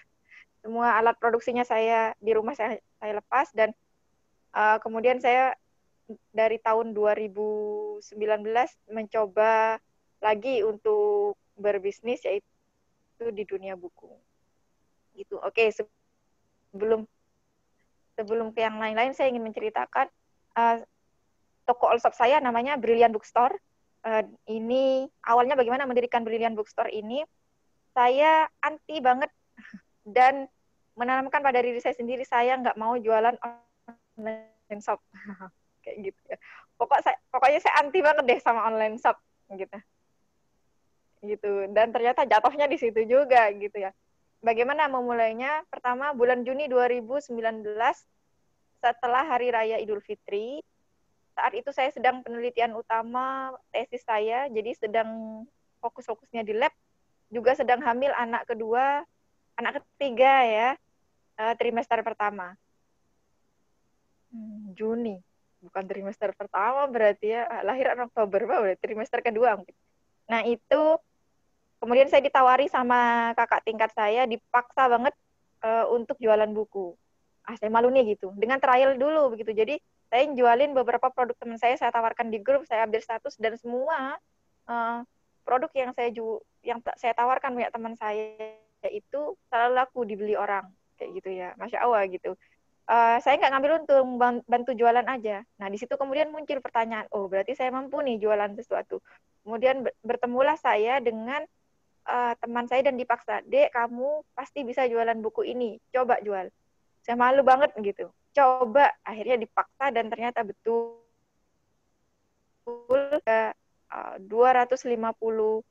Semua alat produksinya saya di rumah saya lepas dan kemudian saya dari tahun 2019 mencoba lagi untuk berbisnis yaitu di dunia buku. Gitu. Oke, sebelum ke yang lain-lain saya ingin menceritakan toko all shop saya namanya Brilliant Bookstore. Ini awalnya bagaimana mendirikan Brilliant Bookstore ini? Saya anti banget dan menanamkan pada diri saya sendiri, saya nggak mau jualan online shop. Kayak gitu ya. Pokoknya saya anti banget deh sama online shop gitu. Gitu. Dan ternyata jatuhnya di situ juga gitu ya. Bagaimana memulainya? Pertama bulan Juni 2019 setelah Hari Raya Idul Fitri. Saat itu saya sedang penelitian utama tesis saya, jadi sedang fokus-fokusnya di lab, juga sedang hamil anak kedua, anak ketiga ya, trimester pertama. Juni, bukan trimester pertama berarti ya, lahiran Oktober, berarti trimester kedua mungkin. Nah itu, kemudian saya ditawari sama kakak tingkat saya, dipaksa banget untuk jualan buku. Saya malu nih gitu, dengan trial dulu begitu. Jadi saya jualin beberapa produk teman saya tawarkan di grup, saya update status, dan semua produk yang saya tawarkan punya teman saya itu selalu laku dibeli orang, kayak gitu ya, Masya Allah gitu. Saya nggak ngambil untung, bantu jualan aja. Nah, di situ kemudian muncul pertanyaan, oh berarti saya mampu nih jualan sesuatu. Kemudian bertemulah saya dengan teman saya dan dipaksa, Dek, kamu pasti bisa jualan buku ini, coba jual. Saya malu banget gitu. Coba, akhirnya dipaksa dan ternyata betul 250.000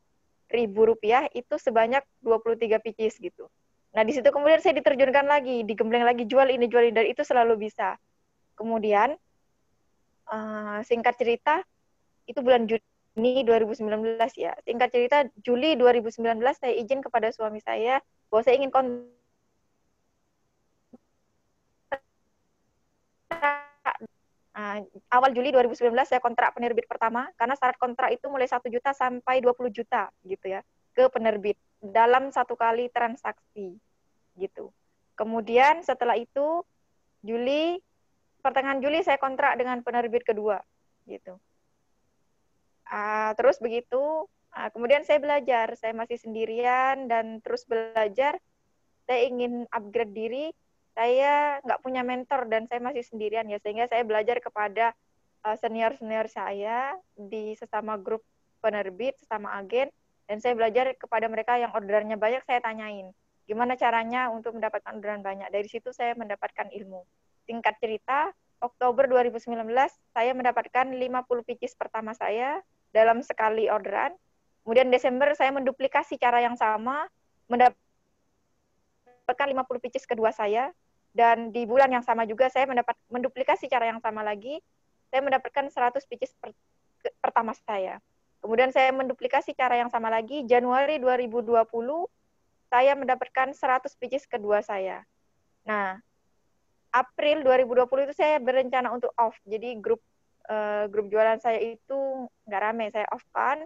rupiah itu sebanyak 23 pieces gitu. Nah, di situ kemudian saya diterjunkan lagi, digembleng lagi, jual ini, dan itu selalu bisa. Kemudian, singkat cerita, itu bulan Juni 2019 ya. Singkat cerita, Juli 2019 saya izin kepada suami saya bahwa saya ingin awal Juli 2019 saya kontrak penerbit pertama, karena syarat kontrak itu mulai 1 juta sampai 20 juta gitu ya, ke penerbit dalam 1 kali transaksi gitu. Kemudian setelah itu pertengahan Juli saya kontrak dengan penerbit kedua gitu. Terus begitu, kemudian saya belajar, saya masih sendirian dan terus belajar, saya ingin upgrade diri, saya nggak punya mentor dan saya masih sendirian ya, sehingga saya belajar kepada senior-senior saya di sesama grup penerbit, sesama agen, dan saya belajar kepada mereka yang orderannya banyak, saya tanyain, gimana caranya untuk mendapatkan orderan banyak. Dari situ saya mendapatkan ilmu. Singkat cerita, Oktober 2019, saya mendapatkan 50 pieces pertama saya dalam sekali orderan. Kemudian Desember saya menduplikasi cara yang sama, mendapatkan 50 pieces kedua saya, dan di bulan yang sama juga saya menduplikasi cara yang sama lagi, saya mendapatkan 100 pieces pertama saya. Kemudian saya menduplikasi cara yang sama lagi, Januari 2020 saya mendapatkan 100 pieces kedua saya. Nah, April 2020 itu saya berencana untuk off, jadi grup jualan saya itu nggak rame, saya off-kan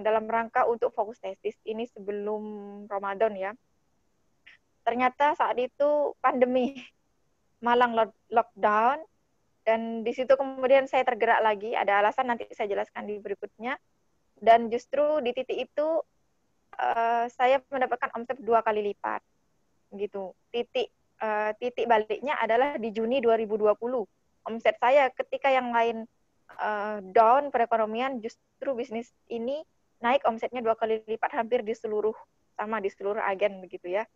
dalam rangka untuk fokus tesis. Ini sebelum Ramadan ya. Ternyata saat itu pandemi, Malang lockdown, dan di situ kemudian saya tergerak lagi, ada alasan nanti saya jelaskan di berikutnya, dan justru di titik itu saya mendapatkan omset 2 kali lipat, gitu. Titik baliknya adalah di Juni 2020, omset saya ketika yang lain down perekonomian, justru bisnis ini naik omsetnya 2 kali lipat, hampir di seluruh agen begitu ya.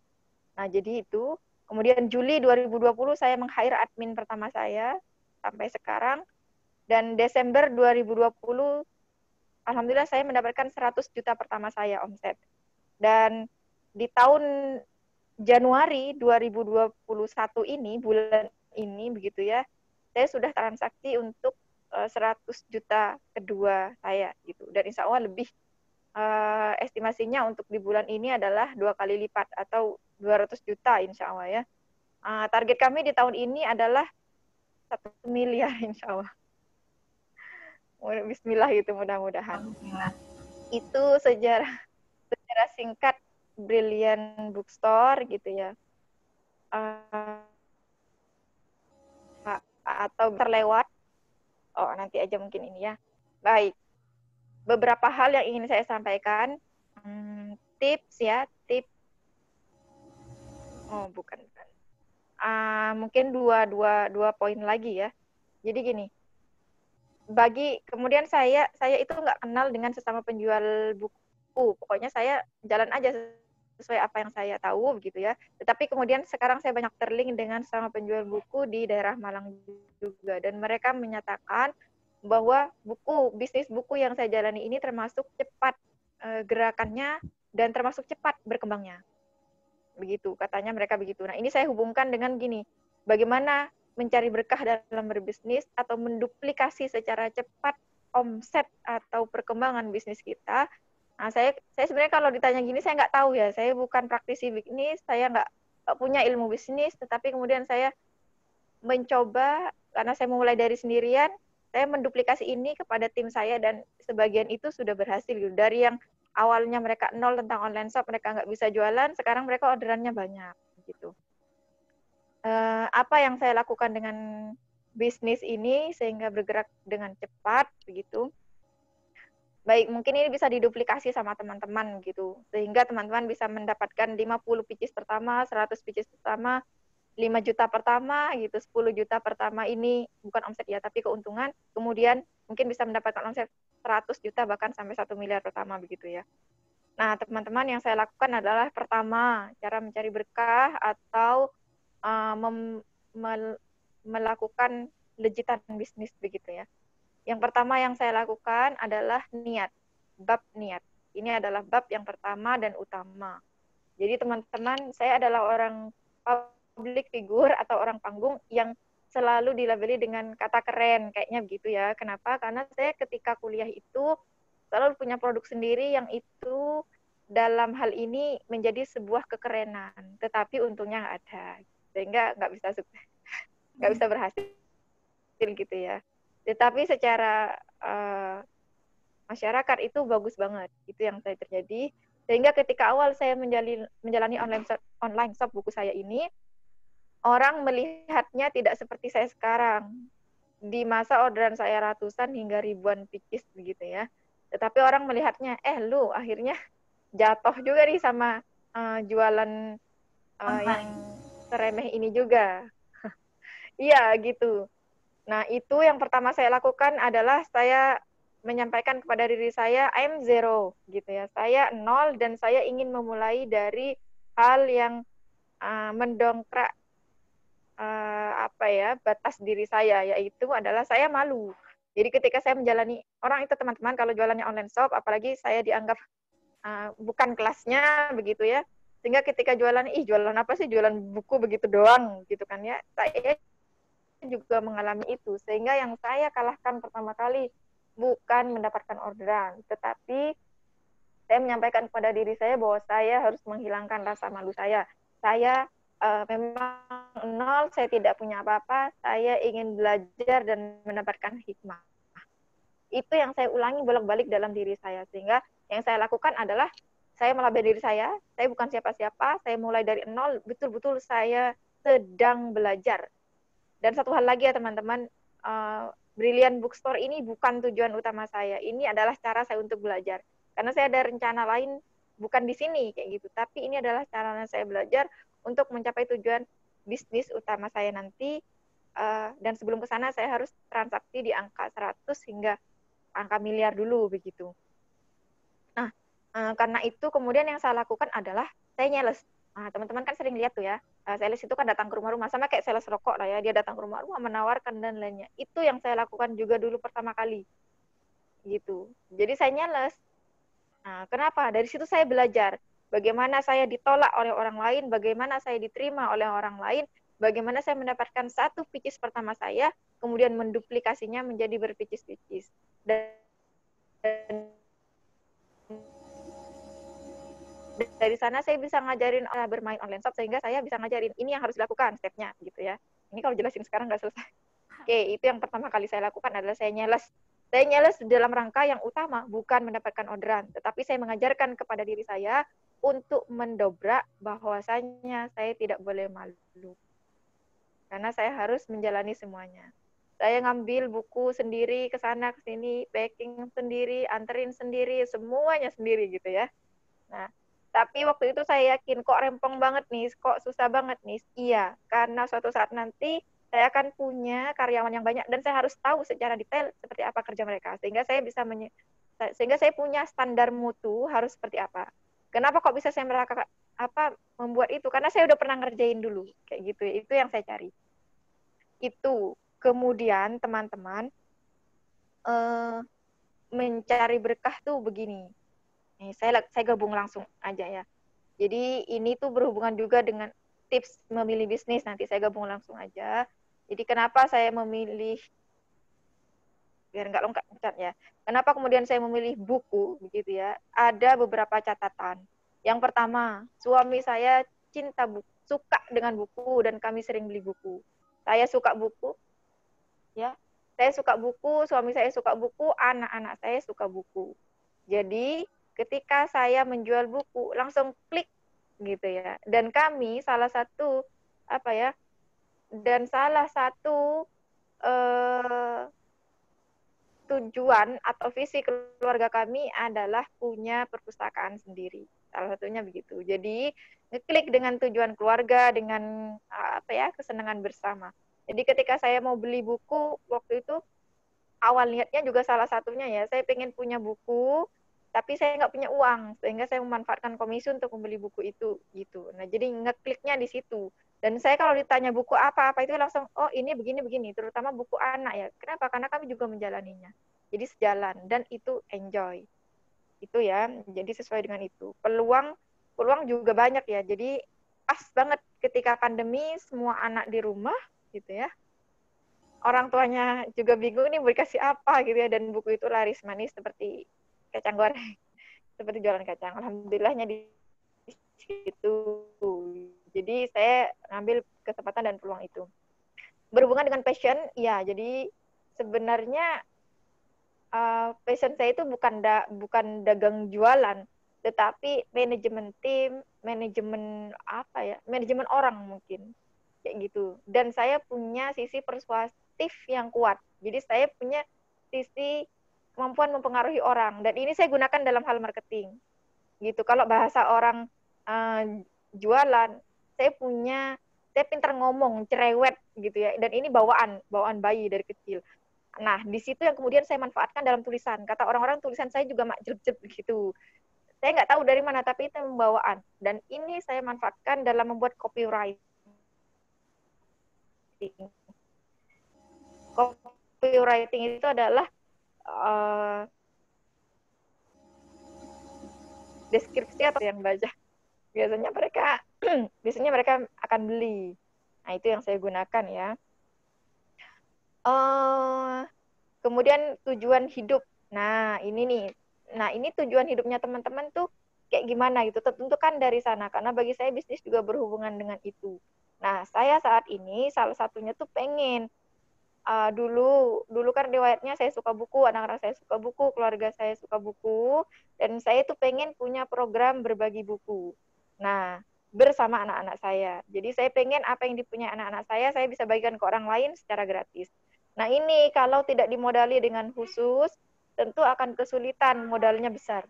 Nah, jadi itu. Kemudian Juli 2020 saya meng-hire admin pertama saya sampai sekarang. Dan Desember 2020, alhamdulillah saya mendapatkan 100 juta pertama saya omset. Dan di tahun Januari 2021 ini, bulan ini begitu ya, saya sudah transaksi untuk 100 juta kedua saya gitu. Dan insya Allah lebih, estimasinya untuk di bulan ini adalah 2 kali lipat atau 200 juta insya Allah ya. Target kami di tahun ini adalah 1 miliar insya Allah. Bismillah gitu, mudah-mudahan. Bismillah. Itu sejarah singkat Brilliant Bookstore gitu ya. Atau terlewat. Oh, nanti aja mungkin ini ya. Baik. Beberapa hal yang ingin saya sampaikan. Tips ya, tips. Oh, bukan. Mungkin dua poin lagi ya. Jadi gini. Kemudian saya itu nggak kenal dengan sesama penjual buku. Pokoknya saya jalan aja sesuai apa yang saya tahu begitu ya. Tetapi kemudian sekarang saya banyak terlink dengan sesama penjual buku di daerah Malang juga, dan mereka menyatakan bahwa bisnis buku yang saya jalani ini termasuk cepat gerakannya dan termasuk cepat berkembangnya. Begitu katanya mereka begitu. Nah, ini saya hubungkan dengan gini. Bagaimana mencari berkah dalam berbisnis atau menduplikasi secara cepat omset atau perkembangan bisnis kita. Nah, saya sebenarnya kalau ditanya gini saya nggak tahu ya. Saya bukan praktisi bisnis, saya nggak punya ilmu bisnis, tetapi kemudian saya mencoba karena saya mulai dari sendirian, saya menduplikasi ini kepada tim saya dan sebagian itu sudah berhasil gitu. Dari yang awalnya mereka nol tentang online shop, mereka nggak bisa jualan, sekarang mereka orderannya banyak gitu. Apa yang saya lakukan dengan bisnis ini sehingga bergerak dengan cepat begitu. Baik, mungkin ini bisa diduplikasi sama teman-teman gitu. Sehingga teman-teman bisa mendapatkan 50 pitches pertama, 100 pitches pertama, 5 juta pertama gitu, 10 juta pertama ini bukan omset ya, tapi keuntungan. Kemudian mungkin bisa mendapatkan omset 100 juta bahkan sampai 1 miliar pertama begitu ya. Nah, teman-teman, yang saya lakukan adalah pertama, cara mencari berkah atau melakukan legitan bisnis begitu ya. Yang pertama yang saya lakukan adalah niat, bab niat. Ini adalah bab yang pertama dan utama. Jadi teman-teman, saya adalah orang public figure atau orang panggung yang selalu dilabeli dengan kata keren, kayaknya begitu ya. Kenapa? Karena saya ketika kuliah itu selalu punya produk sendiri yang itu dalam hal ini menjadi sebuah kekerenan. Tetapi untungnya nggak ada. Sehingga nggak bisa berhasil gitu ya. Tetapi secara masyarakat itu bagus banget, itu yang saya terjadi. Sehingga ketika awal saya menjalani online shop buku saya ini, orang melihatnya tidak seperti saya sekarang. Di masa orderan saya ratusan hingga ribuan pitches begitu ya. Tetapi orang melihatnya, lu akhirnya jatuh juga nih sama jualan yang seremeh ini juga. Iya gitu. Nah, itu yang pertama saya lakukan adalah saya menyampaikan kepada diri saya, I'm zero, gitu ya. Saya nol dan saya ingin memulai dari hal yang mendongkrak batas diri saya, yaitu adalah saya malu. Jadi ketika saya menjalani, orang itu teman-teman kalau jualannya online shop, apalagi saya dianggap bukan kelasnya, begitu ya. Sehingga ketika jualan apa sih, jualan buku begitu doang, gitu kan ya. Saya juga mengalami itu, sehingga yang saya kalahkan pertama kali bukan mendapatkan orderan, tetapi saya menyampaikan kepada diri saya bahwa saya harus menghilangkan rasa malu saya. Saya memang nol, saya tidak punya apa-apa, saya ingin belajar dan mendapatkan hikmah. Itu yang saya ulangi bolak-balik dalam diri saya, sehingga yang saya lakukan adalah saya melabeli diri saya bukan siapa-siapa, saya mulai dari nol, betul-betul saya sedang belajar. Dan satu hal lagi ya teman-teman, Brilliant Bookstore ini bukan tujuan utama saya. Ini adalah cara saya untuk belajar. Karena saya ada rencana lain, bukan di sini kayak gitu. Tapi ini adalah cara saya belajar untuk mencapai tujuan bisnis utama saya nanti. Dan sebelum ke sana saya harus transaksi di angka 100 hingga angka miliar dulu begitu. Nah, karena itu kemudian yang saya lakukan adalah saya nyales. Teman-teman kan sering lihat tuh ya, sales itu kan datang ke rumah-rumah, sama kayak sales rokok lah ya, dia datang ke rumah-rumah menawarkan dan lainnya. Itu yang saya lakukan juga dulu pertama kali, gitu. Jadi saya nyales. Nah, kenapa? Dari situ saya belajar bagaimana saya ditolak oleh orang lain, bagaimana saya diterima oleh orang lain, bagaimana saya mendapatkan satu pitches pertama saya, kemudian menduplikasinya menjadi berpitches-pitches. Dan dari sana saya bisa ngajarin bermain online shop, sehingga saya bisa ngajarin ini yang harus dilakukan stepnya gitu ya. Ini kalau jelasin sekarang nggak selesai. Oke, itu yang pertama kali saya lakukan adalah saya nyales. Saya nyales dalam rangka yang utama bukan mendapatkan orderan, tetapi saya mengajarkan kepada diri saya untuk mendobrak bahwasanya saya tidak boleh malu. Karena saya harus menjalani semuanya. Saya ngambil buku sendiri ke sana ke sini, packing sendiri, anterin sendiri, semuanya sendiri gitu ya. Nah, tapi waktu itu saya yakin kok rempong banget nih, kok susah banget nih. Iya, karena suatu saat nanti saya akan punya karyawan yang banyak dan saya harus tahu secara detail seperti apa kerja mereka, sehingga saya bisa sehingga saya punya standar mutu harus seperti apa. Kenapa kok bisa saya membuat itu? Karena saya udah pernah ngerjain dulu kayak gitu ya. Itu yang saya cari. Itu. Kemudian teman-teman mencari berkah tuh begini. Saya gabung langsung aja ya. Jadi ini tuh berhubungan juga dengan tips memilih bisnis. Nanti saya gabung langsung aja. Jadi kenapa saya memilih, biar nggak lengkap ya. Kenapa kemudian saya memilih buku begitu ya? Ada beberapa catatan. Yang pertama, suami saya cinta buku, suka dengan buku dan kami sering beli buku. Saya suka buku, ya. Saya suka buku, suami saya suka buku, anak-anak saya suka buku. Jadi ketika saya menjual buku langsung klik gitu ya. Dan kami salah satu tujuan atau visi keluarga kami adalah punya perpustakaan sendiri. Salah satunya begitu. Jadi ngeklik dengan tujuan keluarga, dengan kesenangan bersama. Jadi ketika saya mau beli buku waktu itu, awal niatnya juga salah satunya ya, saya pengen punya buku, tapi saya nggak punya uang, sehingga saya memanfaatkan komisi untuk membeli buku itu, gitu. Nah, jadi ngekliknya di situ. Dan saya kalau ditanya buku apa-apa itu langsung, oh ini begini-begini, terutama buku anak ya. Kenapa? Karena kami juga menjalaninya. Jadi sejalan, dan itu enjoy. Itu ya, jadi sesuai dengan itu. Peluang juga banyak ya, jadi pas banget ketika pandemi, semua anak di rumah, gitu ya. Orang tuanya juga bingung nih mau dikasih apa gitu ya, dan buku itu laris manis seperti kacang goreng, seperti jualan kacang. Alhamdulillahnya di situ. Jadi saya ngambil kesempatan dan peluang itu. Berhubungan dengan passion, ya jadi sebenarnya passion saya itu bukan dagang jualan, tetapi manajemen tim, manajemen orang mungkin kayak gitu. Dan saya punya sisi persuasif yang kuat. Jadi saya punya sisi kemampuan mempengaruhi orang, dan ini saya gunakan dalam hal marketing. Gitu. Kalau bahasa orang jualan, saya pintar ngomong, cerewet gitu ya. Dan ini bawaan bayi dari kecil. Nah, di situ yang kemudian saya manfaatkan dalam tulisan. Kata orang-orang tulisan saya juga jelek-jelek gitu. Saya nggak tahu dari mana, tapi itu bawaan. Dan ini saya manfaatkan dalam membuat copywriting. Copywriting itu adalah deskripsi atau yang baca. Biasanya mereka akan beli. Nah, itu yang saya gunakan ya. Kemudian tujuan hidup. Nah, ini tujuan hidupnya teman-teman tuh kayak gimana gitu. Tentukan dari sana, karena bagi saya bisnis juga berhubungan dengan itu. Nah, saya saat ini salah satunya tuh pengen dulu kan riwayatnya saya suka buku, anak-anak saya suka buku, keluarga saya suka buku, dan saya tuh pengen punya program berbagi buku. Nah, bersama anak-anak saya. Jadi saya pengen apa yang dipunya anak-anak saya bisa bagikan ke orang lain secara gratis. Nah, ini kalau tidak dimodali dengan khusus, tentu akan kesulitan, modalnya besar.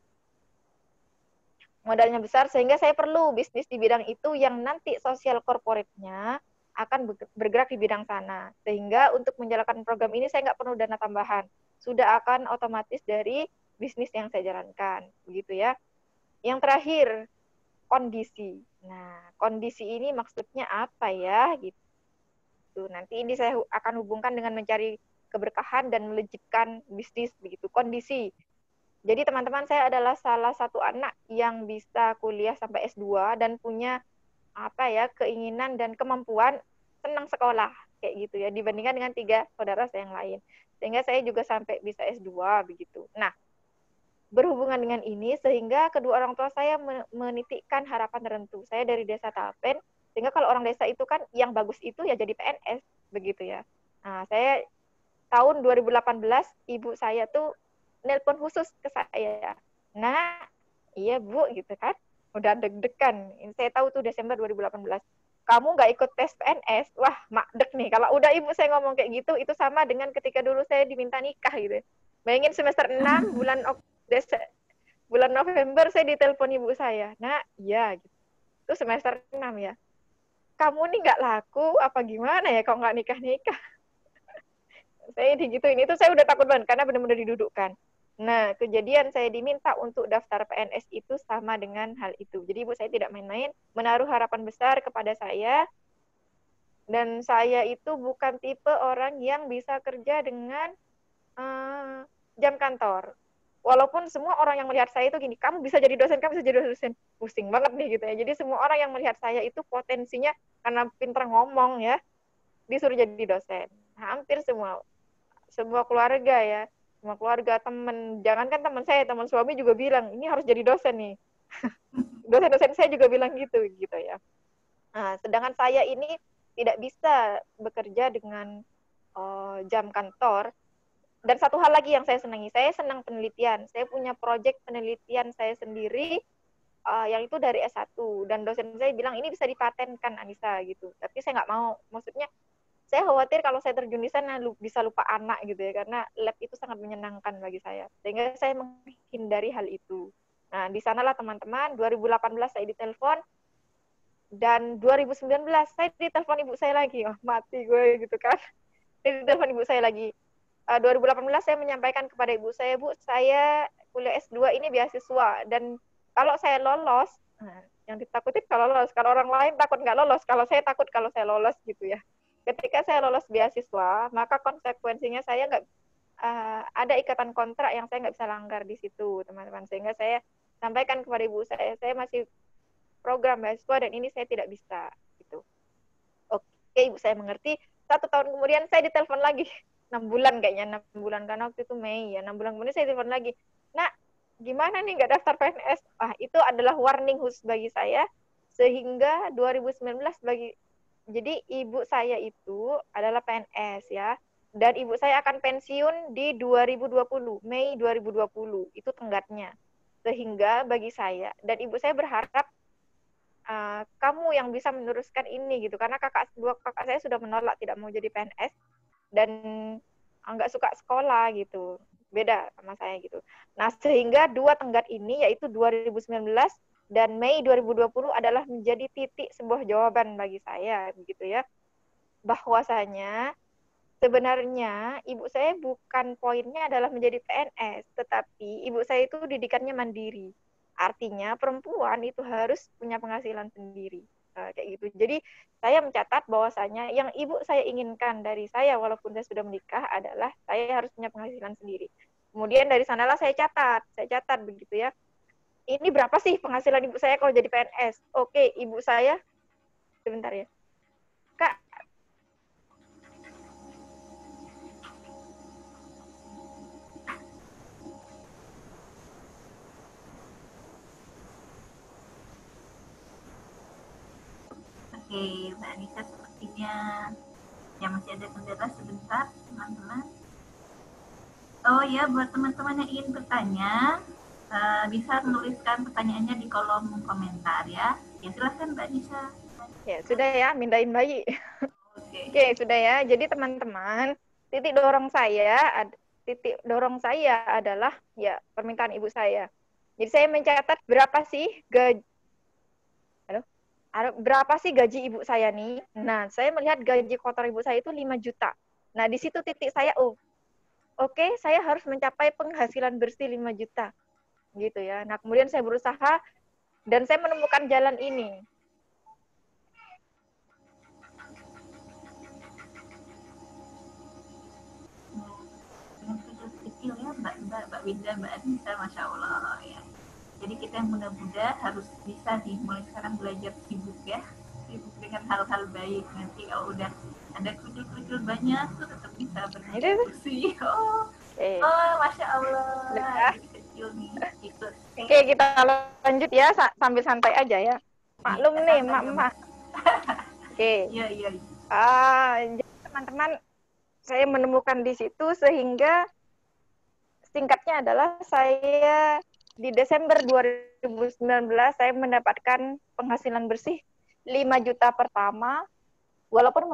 Modalnya besar sehingga saya perlu bisnis di bidang itu yang nanti sosial corporate-nya akan bergerak di bidang sana. Sehingga untuk menjalankan program ini saya nggak perlu dana tambahan. Sudah akan otomatis dari bisnis yang saya jalankan. Begitu ya. Yang terakhir, kondisi. Nah, kondisi ini maksudnya apa ya gitu. Nanti ini saya akan hubungkan dengan mencari keberkahan dan melejitkan bisnis begitu. Kondisi. Jadi teman-teman, saya adalah salah satu anak yang bisa kuliah sampai S2 dan punya apa ya, keinginan dan kemampuan senang sekolah kayak gitu ya, dibandingkan dengan 3 saudara saya yang lain. Sehingga saya juga sampai bisa S2 begitu. Nah, berhubungan dengan ini sehingga kedua orang tua saya menitikkan harapan tertentu. Saya dari desa Tapen, sehingga kalau orang desa itu kan yang bagus itu ya jadi PNS begitu ya. Nah, saya tahun 2018 ibu saya tuh nelpon khusus ke saya. Nah, iya Bu gitu kan. Udah deg-degan. Saya tahu tuh Desember 2018. Kamu nggak ikut tes PNS, wah makdek nih. Kalau udah ibu saya ngomong kayak gitu, itu sama dengan ketika dulu saya diminta nikah gitu. Bayangin semester 6 bulan November saya ditelepon ibu saya. Nah, iya gitu. Itu semester 6 ya. Kamu nih nggak laku apa gimana ya kalau nggak nikah-nikah? Saya digituin. Itu saya udah takut banget karena benar-benar didudukkan. Nah, kejadian saya diminta untuk daftar PNS itu sama dengan hal itu. Jadi ibu saya tidak main-main, menaruh harapan besar kepada saya. Dan saya itu bukan tipe orang yang bisa kerja dengan jam kantor. Walaupun semua orang yang melihat saya itu gini, kamu bisa jadi dosen, kamu bisa jadi dosen. Pusing banget nih gitu ya. Jadi semua orang yang melihat saya itu potensinya karena pintar ngomong ya, disuruh jadi dosen. Hampir semua keluarga ya, semua keluarga, teman, jangankan teman saya, teman suami juga bilang, ini harus jadi dosen nih. Dosen-dosen saya juga bilang gitu ya. Nah, sedangkan saya ini tidak bisa bekerja dengan jam kantor. Dan satu hal lagi yang saya senangi, saya senang penelitian. Saya punya proyek penelitian saya sendiri, yang itu dari S1. Dan dosen saya bilang, ini bisa dipatenkan, Anissa, gitu. Tapi saya nggak mau. Maksudnya, saya khawatir kalau saya terjun di sana bisa lupa anak gitu ya, karena lab itu sangat menyenangkan bagi saya. Sehingga saya menghindari hal itu. Nah, di sanalah teman-teman, 2018 saya ditelepon, dan 2019 saya ditelepon ibu saya lagi. Oh, mati gue gitu kan. Saya ditelepon ibu saya lagi. 2018 saya menyampaikan kepada ibu saya, Bu, saya kuliah S2 ini beasiswa, dan kalau saya lolos, yang ditakutin kalau lolos, kalau orang lain takut nggak lolos, kalau saya takut kalau saya lolos gitu ya. Ketika saya lolos beasiswa, maka konsekuensinya saya nggak ada ikatan kontrak yang saya nggak bisa langgar di situ, teman-teman. Sehingga saya sampaikan kepada ibu saya masih program beasiswa dan ini saya tidak bisa gitu. Oke, ibu saya mengerti. 1 tahun kemudian saya ditelepon lagi. 6 bulan kayaknya, 6 bulan karena waktu itu Mei ya. 6 bulan kemudian saya telepon lagi. Nah, gimana nih nggak daftar PNS? Itu adalah warning khusus bagi saya. Sehingga 2019 jadi ibu saya itu adalah PNS ya. Dan ibu saya akan pensiun di 2020, Mei 2020. Itu tenggatnya. Sehingga bagi saya, dan ibu saya berharap kamu yang bisa meneruskan ini gitu. Karena dua kakak saya sudah menolak tidak mau jadi PNS. Dan nggak suka sekolah gitu, beda sama saya gitu. Nah, sehingga 2 tenggat ini yaitu 2019 dan Mei 2020 adalah menjadi titik sebuah jawaban bagi saya begitu ya, bahwasanya sebenarnya ibu saya bukan poinnya adalah menjadi PNS, tetapi ibu saya itu didikannya mandiri. Artinya perempuan itu harus punya penghasilan sendiri. Kayak gitu. Jadi saya mencatat bahwasanya yang ibu saya inginkan dari saya walaupun saya sudah menikah adalah saya harus punya penghasilan sendiri. Kemudian dari sanalah saya catat begitu ya. Ini berapa sih penghasilan ibu saya kalau jadi PNS? Oke, ibu saya sebentar ya. Kak, Oke, Mbak Anissa sepertinya ya masih ada kendala sebentar, teman-teman. Oh ya, buat teman-teman yang ingin bertanya, bisa menuliskan pertanyaannya di kolom komentar ya. Ya silahkan Mbak Anissa. Ya sudah ya, mindahin bayi. Oke, sudah ya. Jadi teman-teman, titik dorong saya adalah ya permintaan ibu saya. Jadi saya mencatat berapa sih gaji ibu saya nih. Nah, saya melihat gaji kotor ibu saya itu 5 juta. Nah, di situ titik saya, oke, saya harus mencapai penghasilan bersih 5 juta. Gitu ya. Nah, kemudian saya berusaha Dan saya menemukan jalan ini. Dengan kecil ya Mbak Winda, Mbak Anissa, Masya Allah ya. Jadi kita yang muda-muda harus bisa nih mulai sekarang belajar sibuk ya, sibuk dengan hal-hal baik. Nanti kalau udah ada kucil-kucil banyak tuh tetap bisa berdiskusi. Oh, Masya Allah. Jadi kecil nih ikut. Oke, kita lanjut ya sambil santai aja ya. Maklum nih, Mak. Oke. Iya. Jadi teman-teman, saya menemukan di situ sehingga singkatnya adalah saya di Desember 2019 saya mendapatkan penghasilan bersih 5 juta pertama, walaupun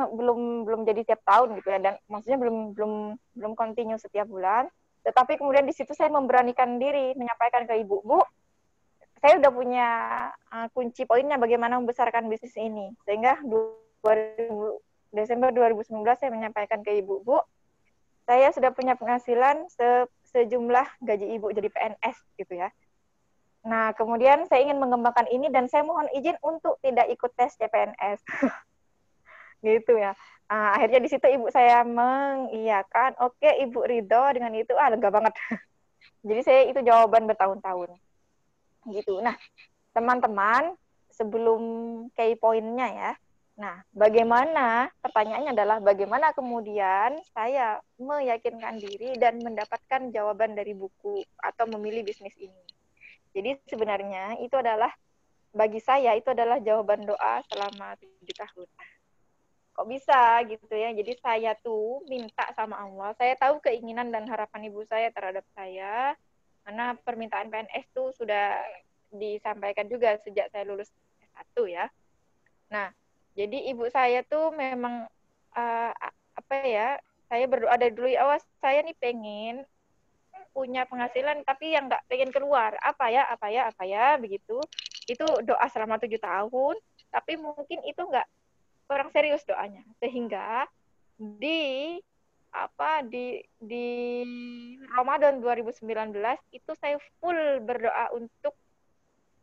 belum jadi tiap tahun gitu ya, dan maksudnya belum continue setiap bulan. Tetapi kemudian di situ saya memberanikan diri menyampaikan ke ibu, Bu, saya udah punya kunci poinnya bagaimana membesarkan bisnis ini. Sehingga Desember 2019 saya menyampaikan ke ibu, Bu, saya sudah punya penghasilan sejumlah gaji ibu jadi PNS gitu ya. Nah, kemudian saya ingin mengembangkan ini dan saya mohon izin untuk tidak ikut tes CPNS. Gitu ya. Akhirnya di situ ibu saya mengiyakan, oke ibu ridho dengan itu, lega banget. Jadi saya itu jawaban bertahun-tahun. Gitu. Nah, teman-teman, sebelum key point-nya ya. Nah, pertanyaannya adalah bagaimana kemudian saya meyakinkan diri dan mendapatkan jawaban dari buku atau memilih bisnis ini. Jadi sebenarnya itu adalah, bagi saya itu adalah jawaban doa selama 7 tahun. Kok bisa gitu ya? Jadi saya tuh minta sama Allah, saya tahu keinginan dan harapan ibu saya terhadap saya, karena permintaan PNS tuh sudah disampaikan juga sejak saya lulus S1 ya. Nah, jadi ibu saya tuh memang saya berdoa dari dulu, awas saya nih pengen punya penghasilan tapi yang nggak pengen keluar, apa ya begitu. Itu doa selama 7 tahun, tapi mungkin itu nggak kurang serius doanya, sehingga di Ramadan 2019 itu saya full berdoa untuk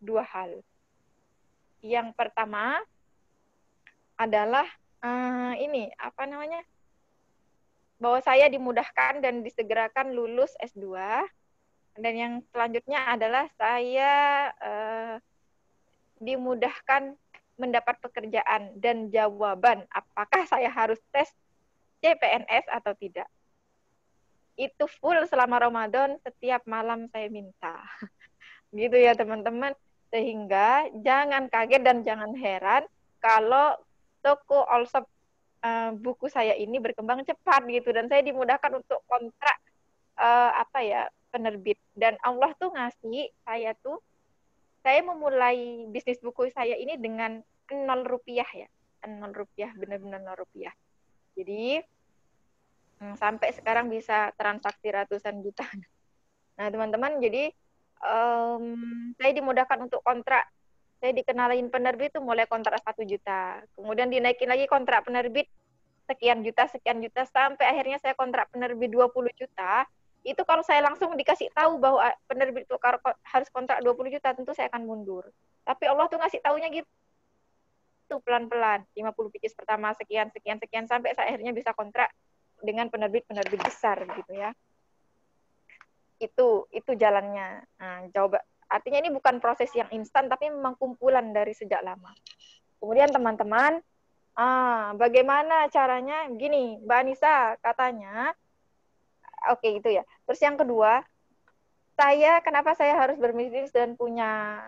2 hal. Yang pertama adalah bahwa saya dimudahkan dan disegerakan lulus S2, dan yang selanjutnya adalah saya dimudahkan mendapat pekerjaan dan jawaban apakah saya harus tes CPNS atau tidak. Itu full selama Ramadan, setiap malam saya minta. Gitu ya teman-teman. Sehingga jangan kaget dan jangan heran kalau toko Allshop buku saya ini berkembang cepat gitu, dan saya dimudahkan untuk kontrak penerbit. Dan Allah tuh ngasih saya memulai bisnis buku saya ini dengan 0 rupiah ya. 0 rupiah, benar-benar 0 rupiah. Jadi sampai sekarang bisa transaksi ratusan juta. Nah teman-teman, jadi saya dimudahkan untuk kontrak. Saya dikenalin penerbit itu mulai kontrak 1 juta. Kemudian dinaikin lagi kontrak penerbit sekian juta, sampai akhirnya saya kontrak penerbit 20 juta. Itu kalau saya langsung dikasih tahu bahwa penerbit itu harus kontrak 20 juta, tentu saya akan mundur. Tapi Allah tuh ngasih taunya gitu, pelan-pelan. 50 pitches pertama, sekian, sampai saya akhirnya bisa kontrak dengan penerbit-penerbit besar gitu ya. Itu jalannya. Nah, artinya ini bukan proses yang instan, tapi memang kumpulan dari sejak lama. Kemudian teman-teman, bagaimana caranya? Gini, Mbak Anissa katanya, oke itu ya. Terus yang kedua, kenapa saya harus berbisnis dan punya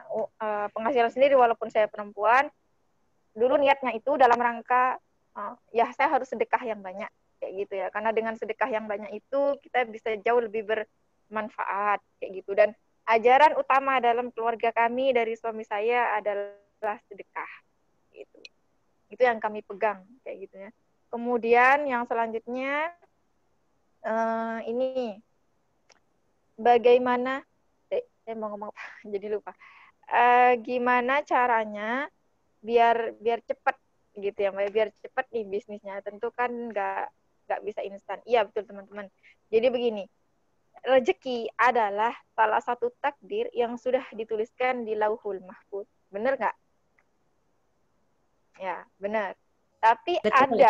penghasilan sendiri walaupun saya perempuan? Dulu niatnya itu dalam rangka, ya saya harus sedekah yang banyak, kayak gitu ya. Karena dengan sedekah yang banyak itu, kita bisa jauh lebih bermanfaat, kayak gitu. Dan ajaran utama dalam keluarga kami dari suami saya adalah sedekah, gitu. Itu yang kami pegang, kayak gitu ya. Kemudian yang selanjutnya ini bagaimana saya mau ngomong apa jadi lupa. Gimana caranya biar cepat gitu ya, biar cepat nih bisnisnya. Tentu kan nggak bisa instan. Iya betul teman-teman. Jadi begini, rezeki adalah salah satu takdir yang sudah dituliskan di Lauhul Mahfuz. Benar nggak? Ya, benar. Tapi Betul.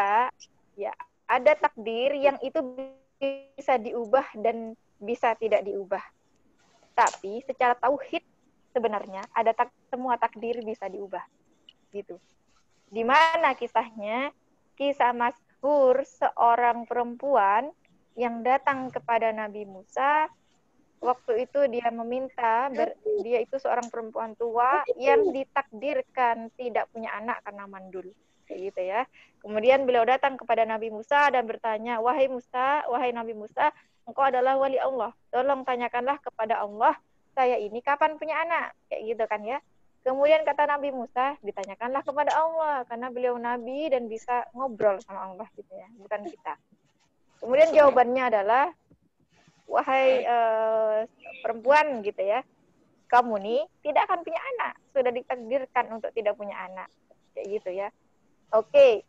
ada takdir yang itu bisa diubah dan bisa tidak diubah. Tapi secara tauhid sebenarnya semua takdir bisa diubah. Gitu. Di mana kisahnya? Kisah masyhur seorang perempuan yang datang kepada Nabi Musa. Waktu itu dia meminta, dia itu seorang perempuan tua yang ditakdirkan tidak punya anak karena mandul. Kayak gitu ya. Kemudian beliau datang kepada Nabi Musa dan bertanya, wahai Nabi Musa, engkau adalah wali Allah. Tolong tanyakanlah kepada Allah, saya ini kapan punya anak? Kayak gitu kan ya. Kemudian kata Nabi Musa, ditanyakanlah kepada Allah, karena beliau Nabi dan bisa ngobrol sama Allah gitu ya, bukan kita. Kemudian jawabannya adalah, wahai perempuan gitu ya, kamu nih tidak akan punya anak, sudah ditakdirkan untuk tidak punya anak, kayak gitu ya. Oke,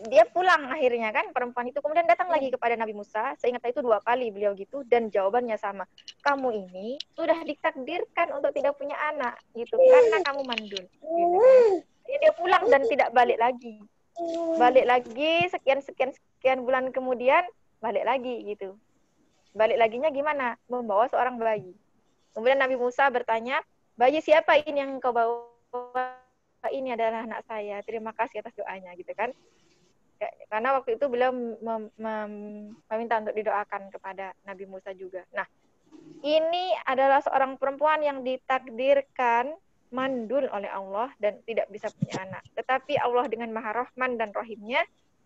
dia pulang akhirnya kan perempuan itu, kemudian datang lagi kepada Nabi Musa, seingat itu 2 kali beliau gitu, dan jawabannya sama, kamu ini sudah ditakdirkan untuk tidak punya anak gitu, karena kamu mandul gitu. Jadi dia pulang dan tidak balik lagi sekian bulan kemudian balik lagi gitu. Balik laginya gimana? Membawa seorang bayi. Kemudian Nabi Musa bertanya, bayi siapa ini yang kau bawa? Ini adalah anak saya. Terima kasih atas doanya, gitu kan? Karena waktu itu beliau meminta untuk didoakan kepada Nabi Musa juga. Nah, ini adalah seorang perempuan yang ditakdirkan mandul oleh Allah dan tidak bisa punya anak. Tetapi Allah dengan Maha Rahman dan Rahimnya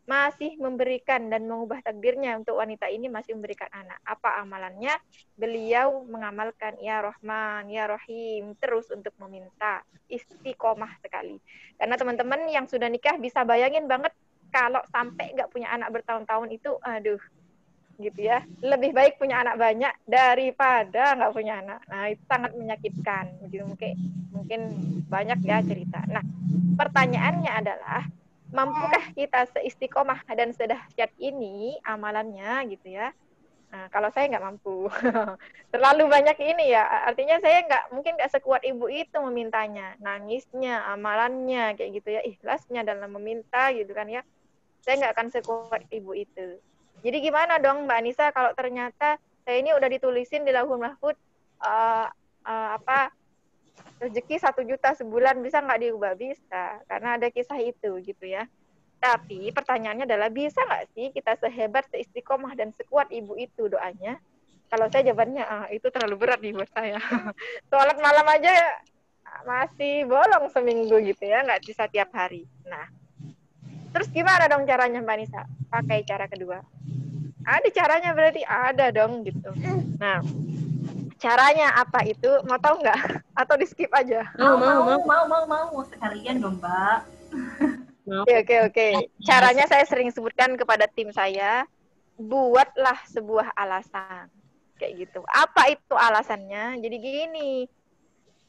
masih memberikan dan mengubah takdirnya untuk wanita ini, masih memberikan anak. Apa amalannya? Beliau mengamalkan ya Rahman, ya Rahim, terus untuk meminta, istiqomah sekali. Karena teman-teman yang sudah nikah bisa bayangin banget kalau sampai nggak punya anak bertahun-tahun itu, aduh, gitu ya. Lebih baik punya anak banyak daripada nggak punya anak. Nah, itu sangat menyakitkan. Jadi mungkin banyak ya cerita. Nah, pertanyaannya adalah, mampukah kita seistiqomah dan sedahsyat ini amalannya gitu ya? Nah, kalau saya nggak mampu. Terlalu banyak ini ya. Artinya saya mungkin nggak sekuat ibu itu memintanya. Nangisnya, amalannya, kayak gitu ya. Ikhlasnya dalam meminta gitu kan ya. Saya nggak akan sekuat ibu itu. Jadi gimana dong Mbak Anissa kalau ternyata saya ini udah ditulisin di Lauhul Mahfuz rezeki 1 juta sebulan, bisa nggak diubah? Bisa, karena ada kisah itu gitu ya. Tapi pertanyaannya adalah, bisa nggak sih kita sehebat, seistiqomah dan sekuat ibu itu doanya? Kalau saya jawabannya, itu terlalu berat nih buat saya. Sholat malam aja masih bolong seminggu gitu ya, nggak bisa tiap hari. Nah, terus gimana dong caranya Mbak Nisa? Pakai cara kedua. Ada caranya berarti? Ada dong gitu. Nah, caranya apa itu? Mau tahu nggak? Atau di skip aja? Mau sekalian dong Mbak. Oke. Caranya saya sering sebutkan kepada tim saya, buatlah sebuah alasan. Kayak gitu. Apa itu alasannya? Jadi gini,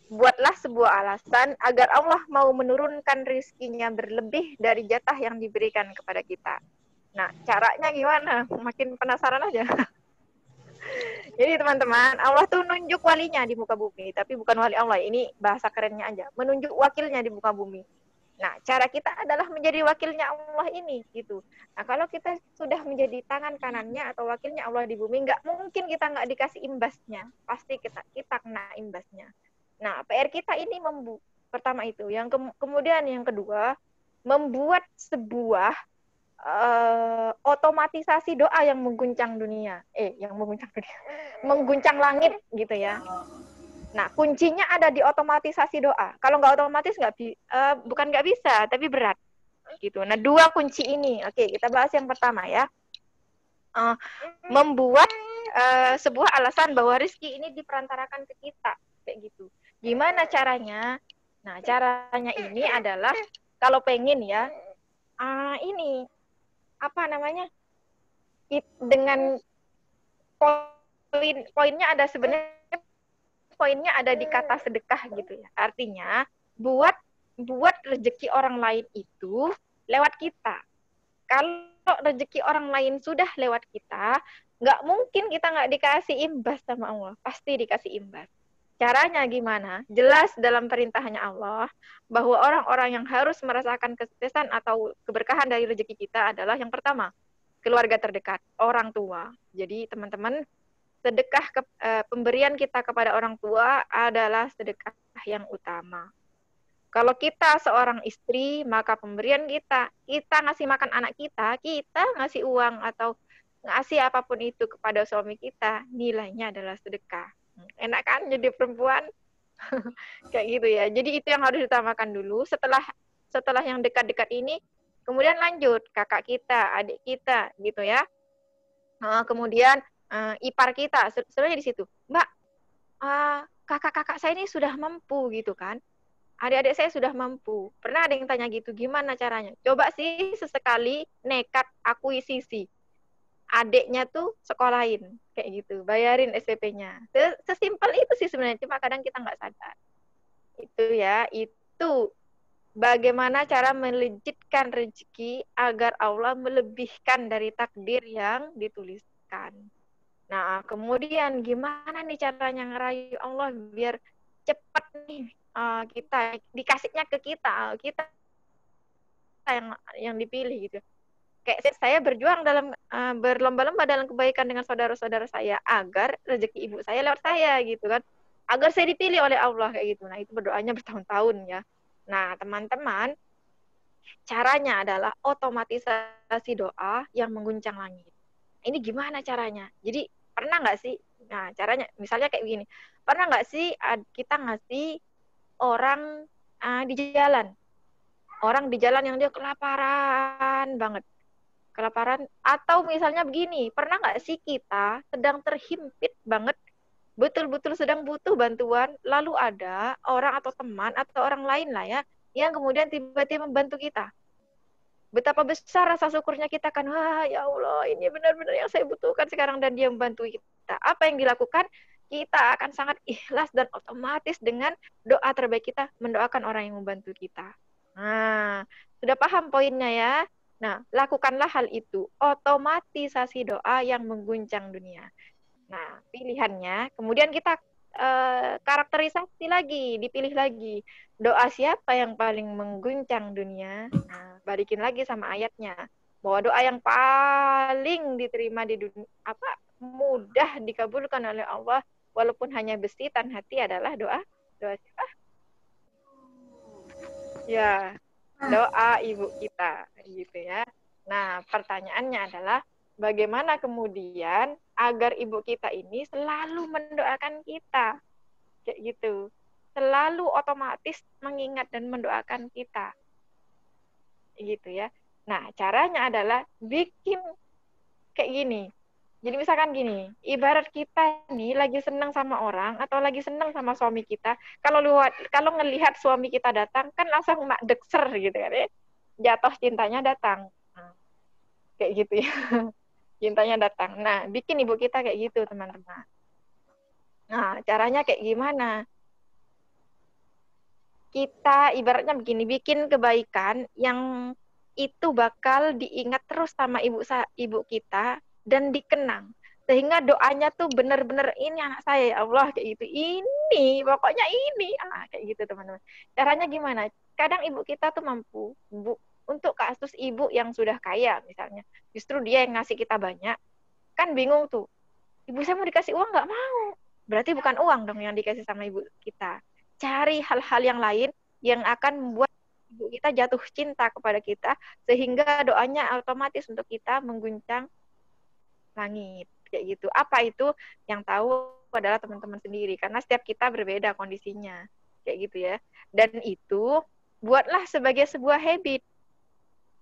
buatlah sebuah alasan agar Allah mau menurunkan rizkinya berlebih dari jatah yang diberikan kepada kita. Nah, caranya gimana? Makin penasaran aja. Jadi teman-teman, Allah tuh nunjuk walinya di muka bumi, tapi bukan wali Allah. Ini bahasa kerennya aja. Menunjuk wakilnya di muka bumi. Nah, cara kita adalah menjadi wakilnya Allah ini, gitu. Nah, kalau kita sudah menjadi tangan kanannya atau wakilnya Allah di bumi, nggak mungkin kita nggak dikasih imbasnya. Pasti kita kena imbasnya. Nah, PR kita ini pertama itu. Kemudian yang kedua, membuat sebuah otomatisasi doa yang mengguncang dunia. Mengguncang langit, gitu ya. Nah, kuncinya ada di otomatisasi doa. Kalau nggak otomatis bukan nggak bisa, tapi berat. Gitu. Nah, 2 kunci ini. Oke, kita bahas yang pertama ya. Membuat sebuah alasan bahwa rezeki ini diperantarakan ke kita, kayak gitu. Gimana caranya? Nah, caranya ini adalah kalau pengen ya, ini apa namanya? Dengan poinnya ada sebenarnya. Poinnya ada di kata sedekah gitu ya. Artinya buat rezeki orang lain itu lewat kita. Kalau rezeki orang lain sudah lewat kita, Nggak mungkin kita nggak dikasih imbas sama Allah. Pasti dikasih imbas. Caranya gimana? Jelas dalam perintahnya Allah bahwa orang-orang yang harus merasakan kesuksesan atau keberkahan dari rezeki kita adalah yang pertama, keluarga terdekat, orang tua. Jadi teman-teman, pemberian kita kepada orang tua adalah sedekah yang utama. Kalau kita seorang istri, maka pemberian kita ngasih makan anak kita ngasih uang atau ngasih apapun itu kepada suami kita, nilainya adalah sedekah. Enak kan jadi perempuan? Kayak gitu ya. Jadi itu yang harus ditamakan dulu. Setelah yang dekat-dekat ini, kemudian lanjut kakak kita, adik kita, gitu ya. Kemudian ipar kita, sebenarnya di situ. Mbak, kakak-kakak saya ini sudah mampu gitu kan. Adik-adik saya sudah mampu. Pernah ada yang tanya gitu, gimana caranya? Coba sih sesekali nekat akuisisi. Adiknya tuh sekolahin, kayak gitu. Bayarin SPP-nya. Sesimpel itu sih sebenarnya, cuma kadang kita nggak sadar. Itu ya, itu bagaimana cara melejitkan rezeki agar Allah melebihkan dari takdir yang dituliskan. Nah, kemudian gimana nih caranya ngerayu Allah biar cepat nih kita dikasihnya ke kita yang dipilih gitu. Kayak saya berjuang dalam berlomba-lomba dalam kebaikan dengan saudara-saudara saya agar rezeki ibu saya lewat saya gitu kan. Agar saya dipilih oleh Allah kayak gitu. Nah, itu berdoanya bertahun-tahun ya. Nah, teman-teman, caranya adalah otomatisasi doa yang mengguncang langit. Ini gimana caranya? Jadi, pernah nggak sih? Nah, caranya misalnya kayak begini. Pernah nggak sih kita ngasih orang di jalan? Orang di jalan yang dia kelaparan banget. Kelaparan, atau misalnya begini, pernah nggak sih kita sedang terhimpit banget, betul-betul sedang butuh bantuan, lalu ada orang atau teman atau orang lain lah ya, yang kemudian tiba-tiba membantu kita. Betapa besar rasa syukurnya kita kan, wah ya Allah, ini benar-benar yang saya butuhkan sekarang dan dia membantu kita. Apa yang dilakukan? Kita akan sangat ikhlas dan otomatis dengan doa terbaik kita mendoakan orang yang membantu kita. Nah, sudah paham poinnya ya? Nah, lakukanlah hal itu. Otomatisasi doa yang mengguncang dunia. Nah, pilihannya, kemudian kita karakterisasi lagi, dipilih lagi. Doa siapa yang paling mengguncang dunia? Nah, balikin lagi sama ayatnya. Bahwa doa yang paling diterima di dunia, mudah dikabulkan oleh Allah, walaupun hanya besi tan hati adalah doa siapa? Ya, doa ibu kita gitu ya. Nah, pertanyaannya adalah bagaimana kemudian agar ibu kita ini selalu mendoakan kita kayak gitu, selalu otomatis mengingat dan mendoakan kita gitu ya. Nah, caranya adalah bikin kayak gini. Jadi misalkan gini, ibarat kita nih lagi senang sama orang atau lagi senang sama suami kita, kalau ngelihat suami kita datang kan langsung mak dekser gitu kan ya. Jatuh cintanya datang. Nah, kayak gitu ya. Cintanya datang. Nah, bikin ibu kita kayak gitu, teman-teman. Nah, caranya kayak gimana? Kita ibaratnya begini, bikin kebaikan yang itu bakal diingat terus sama ibu kita dan dikenang. Sehingga doanya tuh benar-benar ini anak saya ya Allah kayak gitu. Ini, pokoknya ini. Kayak gitu teman-teman. Caranya gimana? Kadang ibu kita tuh mampu. Untuk kasus ibu yang sudah kaya misalnya. Justru dia yang ngasih kita banyak. Kan bingung tuh. Ibu saya mau dikasih uang nggak mau. Berarti bukan uang dong yang dikasih sama ibu kita. Cari hal-hal yang lain yang akan membuat ibu kita jatuh cinta kepada kita. Sehingga doanya otomatis untuk kita mengguncang langit. Kayak gitu. Apa itu? Yang tahu adalah teman-teman sendiri. Karena setiap kita berbeda kondisinya. Kayak gitu ya. Dan itu buatlah sebagai sebuah habit.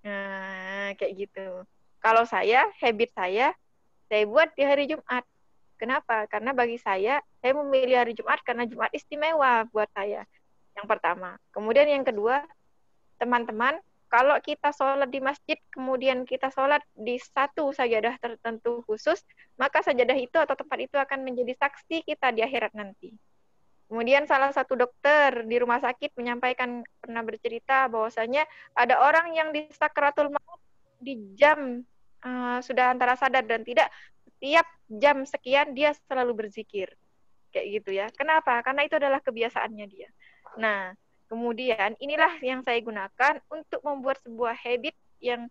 Nah, kayak gitu. Kalau habit saya buat di hari Jumat. Kenapa? Karena bagi saya memilih hari Jumat karena Jumat istimewa buat saya. Yang pertama. Kemudian yang kedua, teman-teman, kalau kita sholat di masjid, kemudian kita sholat di satu sajadah tertentu khusus, maka sajadah itu atau tempat itu akan menjadi saksi kita di akhirat nanti. Kemudian salah satu dokter di rumah sakit pernah bercerita bahwasanya ada orang yang di sakratul maut di jam sudah antara sadar dan tidak, setiap jam sekian dia selalu berzikir. Kayak gitu ya. Kenapa? Karena itu adalah kebiasaannya dia. Nah, kemudian inilah yang saya gunakan untuk membuat sebuah habit yang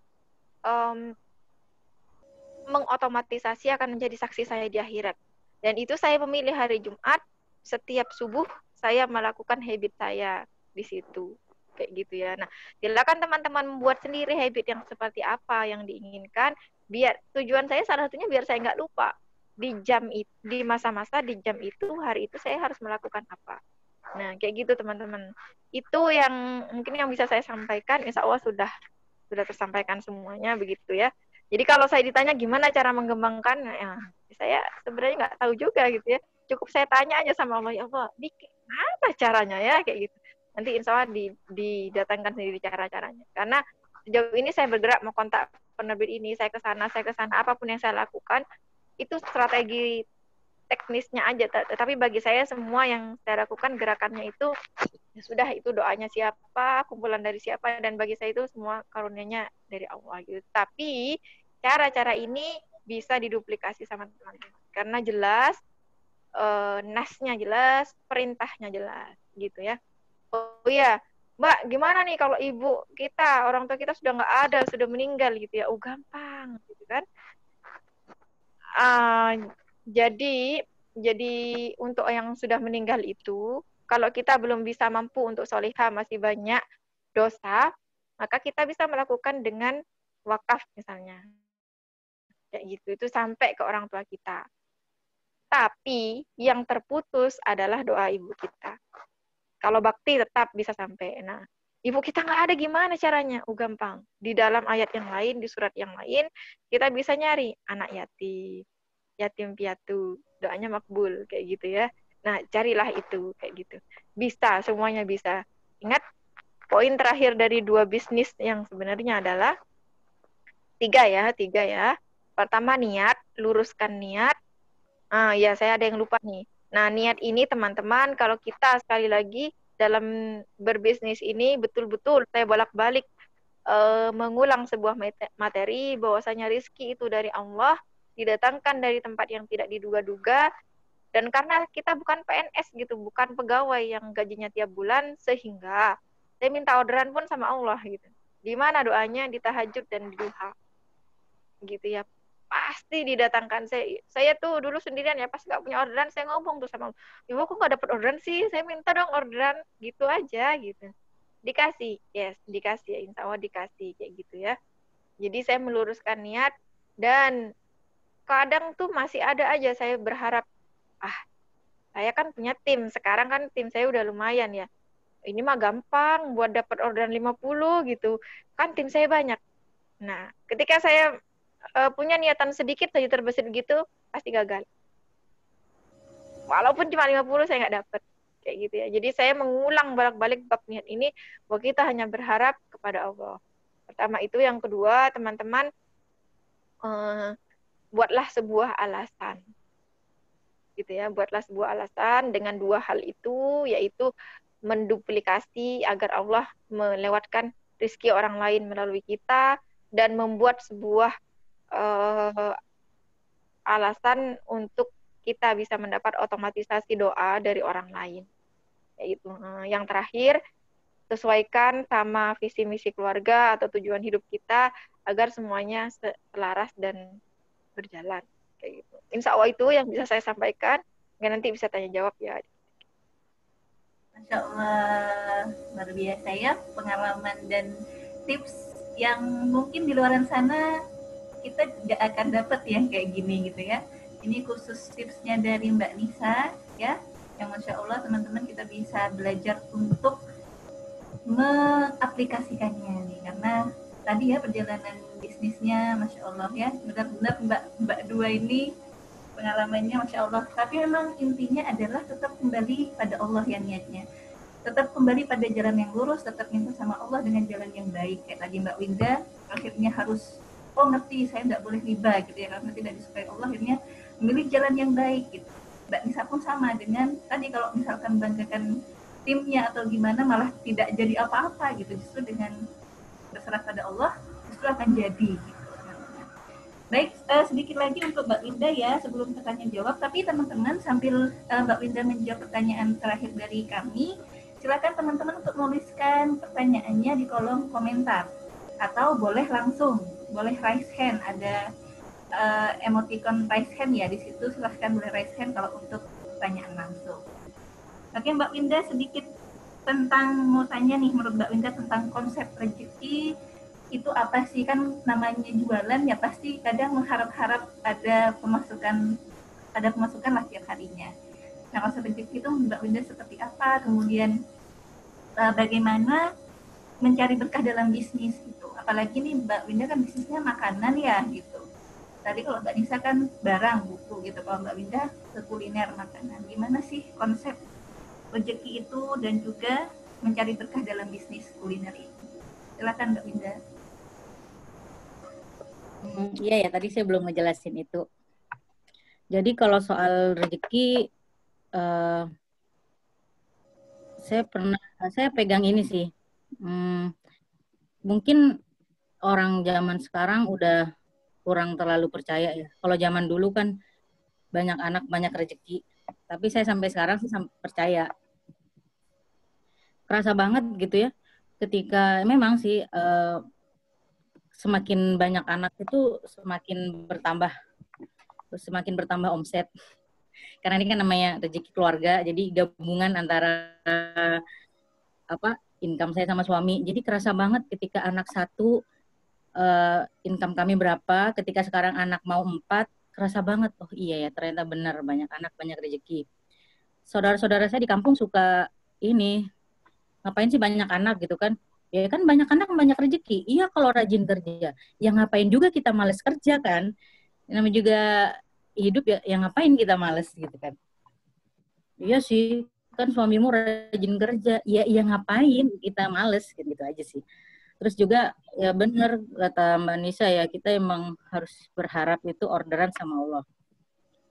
mengotomatisasi akan menjadi saksi saya di akhirat. Dan itu saya memilih hari Jumat, setiap subuh saya melakukan habit saya di situ. Kayak gitu ya. Nah, silakan teman-teman membuat sendiri habit yang seperti apa yang diinginkan. Biar tujuan saya salah satunya biar saya nggak lupa. Di jam itu, di masa-masa di jam itu, hari itu saya harus melakukan apa. Nah, kayak gitu teman-teman. Itu yang mungkin yang bisa saya sampaikan. Insya Allah sudah tersampaikan semuanya begitu ya. Jadi kalau saya ditanya gimana cara mengembangkan, ya saya sebenarnya nggak tahu juga gitu ya. Cukup saya tanya aja sama Allah, ya Allah, apa caranya ya kayak gitu. Nanti insya Allah didatangkan sendiri cara-caranya. Karena sejauh ini saya bergerak mau kontak penerbit ini, saya ke sana, apapun yang saya lakukan, itu strategi teknisnya aja. Tapi bagi saya semua yang saya lakukan gerakannya itu, ya sudah itu doanya siapa, kumpulan dari siapa, dan bagi saya itu semua karunia-Nya dari Allah gitu. Tapi cara-cara ini bisa diduplikasi sama teman-teman. Karena jelas, nasnya jelas, perintahnya jelas gitu ya. Oh iya, Mbak, gimana nih kalau ibu kita, orang tua kita sudah nggak ada, sudah meninggal gitu ya? Oh gampang, gitu kan? Jadi untuk yang sudah meninggal itu, kalau kita belum bisa mampu untuk solihah, masih banyak dosa, maka kita bisa melakukan dengan wakaf misalnya. Kayak gitu, itu sampai ke orang tua kita. Tapi yang terputus adalah doa ibu kita. Kalau bakti tetap bisa sampai. Nah, ibu kita nggak ada gimana caranya? Gampang. Di dalam ayat yang lain, di surat yang lain, kita bisa nyari anak yatim, yatim piatu, doanya makbul, kayak gitu ya. Nah, carilah itu, kayak gitu. Bisa, semuanya bisa. Ingat, poin terakhir dari 2 bisnis yang sebenarnya adalah 3 ya. Pertama niat, luruskan niat. Ya saya ada yang lupa nih. Nah, niat ini teman-teman, kalau kita sekali lagi dalam berbisnis ini betul-betul saya bolak-balik mengulang sebuah materi bahwasanya rizki itu dari Allah, didatangkan dari tempat yang tidak diduga-duga, dan karena kita bukan PNS gitu, bukan pegawai yang gajinya tiap bulan, sehingga saya minta orderan pun sama Allah gitu. Di mana doanya? Di tahajud dan di duha. Gitu ya. Pasti didatangkan. Saya tuh dulu sendirian ya, pas nggak punya orderan saya ngomong tuh sama ibu, kok nggak dapat orderan sih, saya minta dong orderan gitu aja gitu, dikasih, yes dikasih ya, insya Allah dikasih kayak gitu ya. Jadi saya meluruskan niat, dan kadang tuh masih ada aja saya berharap, saya kan punya tim, sekarang kan tim saya udah lumayan ya, ini mah gampang buat dapat orderan 50 gitu kan, tim saya banyak. Nah ketika saya punya niatan sedikit saja terbesit gitu, pasti gagal. Walaupun cuma 50 saya nggak dapat. Kayak gitu ya. Jadi saya mengulang balik-balik bab niat ini, bahwa kita hanya berharap kepada Allah. Pertama itu. Yang kedua, teman-teman, buatlah sebuah alasan. Gitu ya, buatlah sebuah alasan dengan 2 hal itu, yaitu menduplikasi agar Allah melewatkan rezeki orang lain melalui kita, dan membuat sebuah alasan untuk kita bisa mendapat otomatisasi doa dari orang lain. Yaitu yang terakhir, sesuaikan sama visi misi keluarga atau tujuan hidup kita agar semuanya selaras dan berjalan. Kayak gitu. Insya Allah itu yang bisa saya sampaikan. Nanti bisa tanya jawab ya. Masya Allah, luar biasa ya pengalaman dan tips yang mungkin di luar sana kita nggak akan dapat yang kayak gini gitu ya. Ini khusus tipsnya dari Mbak Nisa ya, yang Masya Allah teman-teman kita bisa belajar untuk mengaplikasikannya nih, karena tadi ya perjalanan bisnisnya Masya Allah ya, benar-benar Mbak dua ini pengalamannya Masya Allah. Tapi memang intinya adalah tetap kembali pada Allah yang niatnya, tetap kembali pada jalan yang lurus, tetap minta sama Allah dengan jalan yang baik. Kayak tadi Mbak Winda akhirnya harus ngerti saya nggak boleh riba gitu ya, karena tidak disukai Allah, akhirnya memilih jalan yang baik gitu. Mbak Nisa pun sama dengan tadi, kalau misalkan banggakan timnya atau gimana malah tidak jadi apa-apa gitu, justru dengan berserah pada Allah justru akan jadi gitu. Baik, sedikit lagi untuk Mbak Winda ya sebelum pertanyaan jawab. Tapi teman-teman sambil Mbak Winda menjawab pertanyaan terakhir dari kami, silakan teman-teman untuk menuliskan pertanyaannya di kolom komentar atau boleh langsung, boleh raise hand. Ada emoticon raise hand ya di situ. Silahkan boleh raise hand kalau untuk pertanyaan langsung. Oke Mbak Winda, sedikit tentang mau tanya nih menurut Mbak Winda tentang konsep rezeki itu apa sih? Kan namanya jualan ya pasti kadang mengharap-harap ada pemasukan lah tiap harinya. Nah konsep rezeki itu Mbak Winda seperti apa? Kemudian bagaimana mencari berkah dalam bisnis gitu. Apalagi nih Mbak Winda kan bisnisnya makanan ya gitu. Tadi kalau Mbak Nisa kan barang, buku gitu. Kalau Mbak Winda ke kuliner makanan. Gimana sih konsep rezeki itu dan juga mencari berkah dalam bisnis kuliner itu? Silakan Mbak Winda. Iya ya, tadi saya belum ngejelasin itu. Jadi kalau soal rezeki, saya pegang ini sih. Mungkin orang zaman sekarang udah kurang terlalu percaya ya. Kalau zaman dulu kan banyak anak banyak rezeki. Tapi saya sampai sekarang sih percaya. Kerasa banget gitu ya. Ketika memang sih semakin banyak anak itu semakin bertambah omset. Karena ini kan namanya rezeki keluarga, jadi gabungan antara income saya sama suami. Jadi kerasa banget ketika anak satu income kami berapa, ketika sekarang anak mau 4, kerasa banget, oh iya ya ternyata benar banyak anak banyak rezeki. Saudara-saudara saya di kampung suka ini, ngapain sih banyak anak gitu kan? Ya kan banyak anak banyak rezeki. Iya kalau rajin kerja. Ya ngapain juga kita males kerja kan? Namanya juga hidup ya, yang ngapain kita males gitu kan? Iya sih, kan suamimu rajin kerja. Iya ngapain kita males gitu aja sih. Terus juga ya benar kata Mbak Nisa ya, kita emang harus berharap itu orderan sama Allah.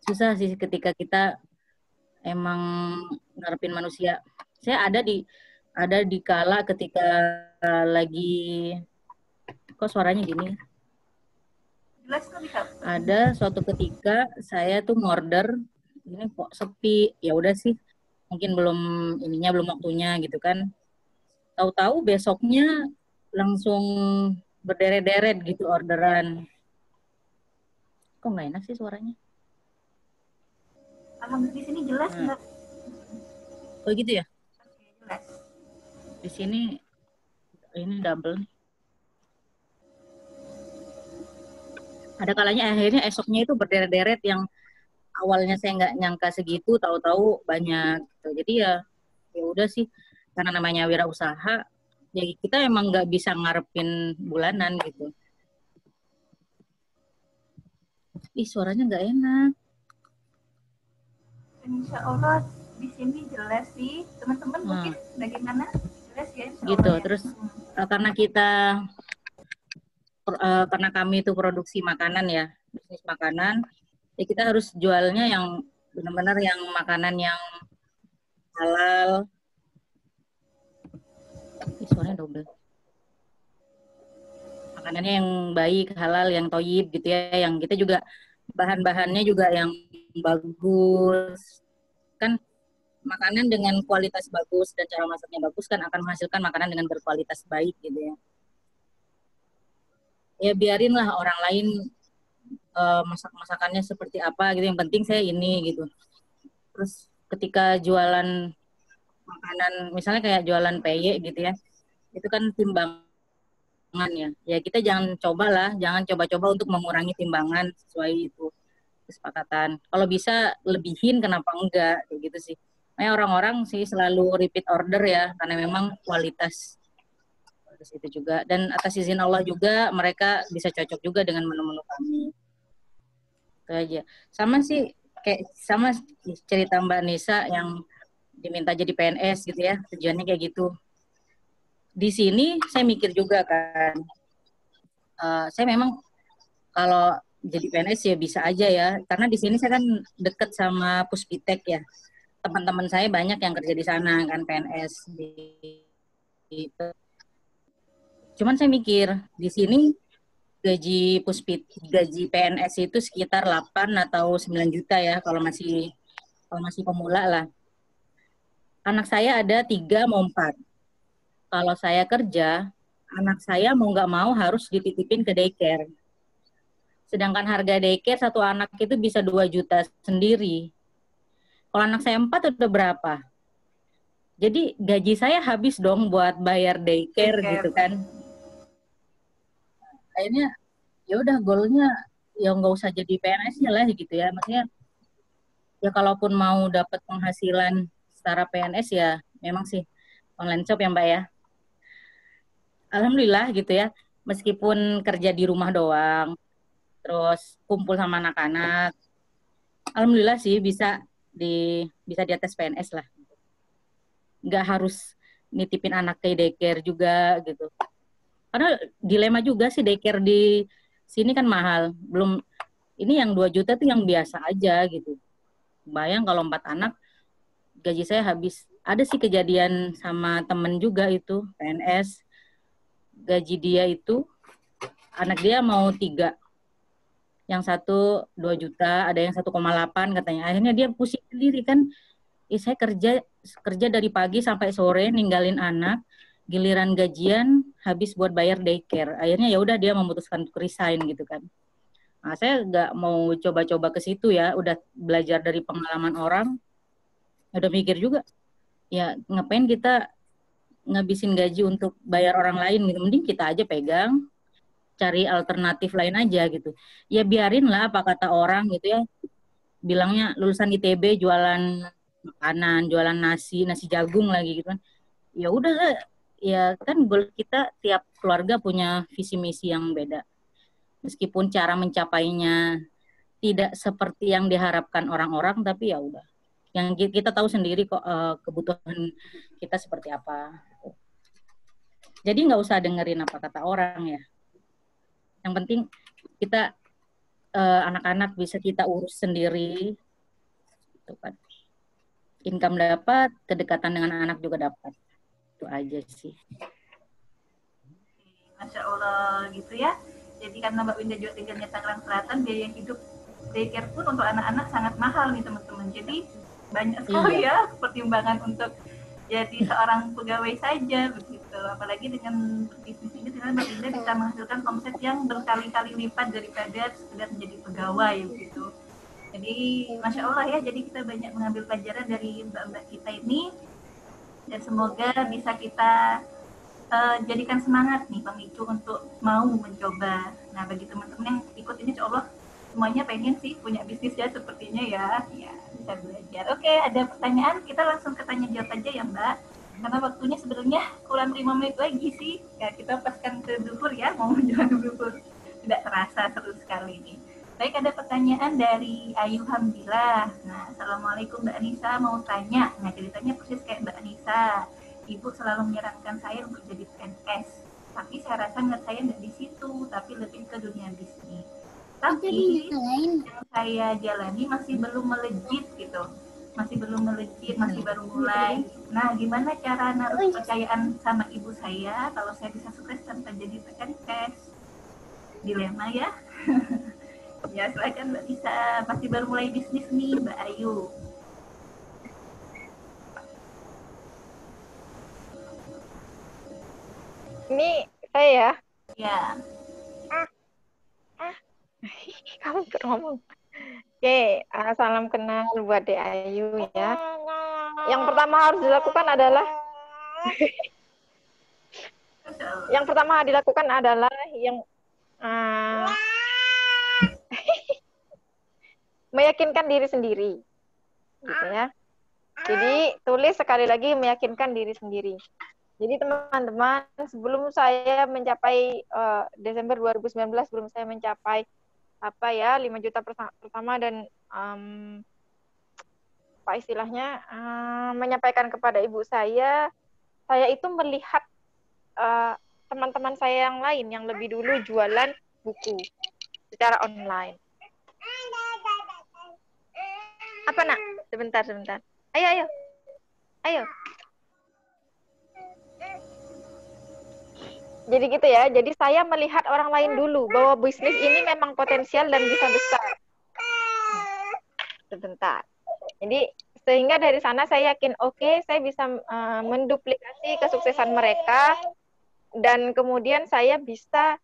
Susah sih ketika kita emang ngarepin manusia. Saya ada di kala ketika lagi kok suaranya gini. Ada suatu ketika saya tuh ngorder ini kok sepi, ya udah sih mungkin belum waktunya gitu kan. Tahu-tahu besoknya langsung berderet-deret gitu orderan. Kok nggak enak sih suaranya? Alhamdulillah di sini jelas nggak? Oh gitu ya? Oke, jelas. Di sini ini double nih. Ada kalanya akhirnya esoknya itu berderet-deret yang awalnya saya nggak nyangka segitu, tahu-tahu banyak. Gitu. Jadi ya udah sih, karena namanya wirausaha, ya kita emang nggak bisa ngarepin bulanan gitu. Ih suaranya nggak enak. Insya Allah di sini jelas sih, teman-teman mungkin bagaimana? Jelas ya. Gitu. Ya. Terus karena kami itu produksi makanan ya, bisnis makanan, ya kita harus jualnya yang benar-benar yang makanan yang halal. Suaranya double. Makanannya yang baik, halal, yang toyib gitu ya, yang kita juga bahan-bahannya juga yang bagus. Kan makanan dengan kualitas bagus dan cara masaknya bagus kan akan menghasilkan makanan dengan berkualitas baik gitu ya. Ya biarinlah orang lain masakannya seperti apa gitu, yang penting saya ini gitu. Terus ketika jualan makanan misalnya kayak jualan peye gitu ya, itu kan timbangan ya kita jangan coba-coba untuk mengurangi timbangan sesuai itu kesepakatan. Kalau bisa lebihin kenapa enggak kayak gitu sih. Nah, orang-orang sih selalu repeat order ya karena memang kualitas itu juga, dan atas izin Allah juga mereka bisa cocok juga dengan menu-menu kami. Itu aja. Sama cerita Mbak Nisa yang diminta jadi PNS gitu ya, tujuannya kayak gitu. Di sini saya mikir juga kan, saya memang kalau jadi PNS ya bisa aja ya, karena di sini saya kan deket sama Puspitek ya, teman-teman saya banyak yang kerja di sana kan PNS gitu. Cuman saya mikir di sini gaji PNS itu sekitar 8 atau 9 juta ya kalau masih pemula lah. Anak saya ada 3 mau 4. Kalau saya kerja, anak saya mau nggak mau harus dititipin ke daycare. Sedangkan harga daycare satu anak itu bisa 2 juta sendiri. Kalau anak saya 4 udah berapa? Jadi gaji saya habis dong buat bayar daycare gitu kan. Akhirnya ya udah goalnya ya nggak usah jadi PNS-nya lah gitu ya. Maksudnya ya kalaupun mau dapat penghasilan secara PNS ya memang sih online shop ya Mbak ya. Alhamdulillah gitu ya. Meskipun kerja di rumah doang, terus kumpul sama anak-anak, alhamdulillah sih bisa di atas PNS lah. Nggak harus nitipin anak ke daycare juga gitu. Karena dilema juga sih daycare di sini kan mahal. Belum ini yang 2 juta tuh yang biasa aja gitu. Bayang kalau 4 anak gaji saya habis. Ada sih kejadian sama temen juga itu PNS. Gaji dia itu anak dia mau 3. Yang satu 2 juta, ada yang 1,8 katanya. Akhirnya dia pusing sendiri kan. Saya kerja dari pagi sampai sore ninggalin anak, giliran gajian habis buat bayar daycare. Akhirnya ya udah dia memutuskan untuk resign gitu kan. Nah, saya nggak mau coba-coba ke situ ya, udah belajar dari pengalaman orang, udah mikir juga, ya ngapain kita ngabisin gaji untuk bayar orang lain gitu, mending kita aja pegang, cari alternatif lain aja gitu. Ya biarin lah apa kata orang gitu ya, bilangnya lulusan ITB jualan makanan, jualan nasi jagung lagi gitu kan. Ya udah ya kan goal kita tiap keluarga punya visi misi yang beda. Meskipun cara mencapainya tidak seperti yang diharapkan orang-orang, tapi ya udah. Yang kita tahu sendiri kok kebutuhan kita seperti apa. Jadi nggak usah dengerin apa kata orang ya. Yang penting kita anak-anak bisa kita urus sendiri. Gitu kan. Income dapat, kedekatan dengan anak juga dapat. Itu aja sih. Masya Allah gitu ya. Jadi karena Mbak Winda juga tinggalnya Tangerang Selatan, biaya hidup daycare pun untuk anak-anak sangat mahal nih teman-teman. Jadi banyak sekali ya pertimbangan untuk jadi seorang pegawai saja begitu. Apalagi dengan bisnis ini ternyata Mbak Winda bisa menghasilkan omset yang berkali-kali lipat daripada sekedar menjadi pegawai begitu. Jadi Masya Allah ya, jadi kita banyak mengambil pelajaran dari mbak-mbak kita ini dan semoga bisa kita jadikan semangat nih pemicu untuk mau mencoba. Nah bagi teman-teman yang ikut ini insya Allah semuanya pengen sih punya bisnis ya sepertinya ya bisa belajar. Oke, ada pertanyaan, kita langsung ke tanya jawab aja ya Mbak, karena waktunya sebenarnya kurang 5 menit lagi sih ya, kita paskan ke duhur ya, mau menjelang duhur, tidak terasa seru sekali nih. Baik, ada pertanyaan dari Ayu Hamdilah. Nah, Assalamualaikum Mbak Anissa, mau tanya. Nah, ceritanya persis kayak Mbak Anissa. Ibu selalu menyarankan saya untuk jadi PNS, tapi saya rasa niat saya nggak di situ, tapi lebih ke dunia bisnis. Tapi yang saya jalani masih belum melejit gitu, masih baru mulai. Nah, gimana cara naruh kepercayaan sama ibu saya kalau saya bisa sukses tanpa jadi PNS? Dilema ya. Ya, silakan Mbak Nisa, masih baru mulai bisnis nih Mbak Ayu. Ini saya ya. Kamu ngomong. Oke, salam kenal buat Dek Ayu ya. Yang pertama harus dilakukan adalah meyakinkan diri sendiri, gitu ya. Jadi tulis sekali lagi, meyakinkan diri sendiri. Jadi teman-teman, sebelum saya mencapai Desember 2019, sebelum saya mencapai 5 juta pertama dan menyampaikan kepada ibu saya itu melihat teman-teman saya yang lain yang lebih dulu jualan buku secara online. Apa nak? Sebentar. Ayo. Jadi gitu ya. Jadi saya melihat orang lain dulu bahwa bisnis ini memang potensial dan bisa besar. Sebentar. Jadi sehingga dari sana saya yakin oke, saya bisa menduplikasi kesuksesan mereka dan kemudian saya bisa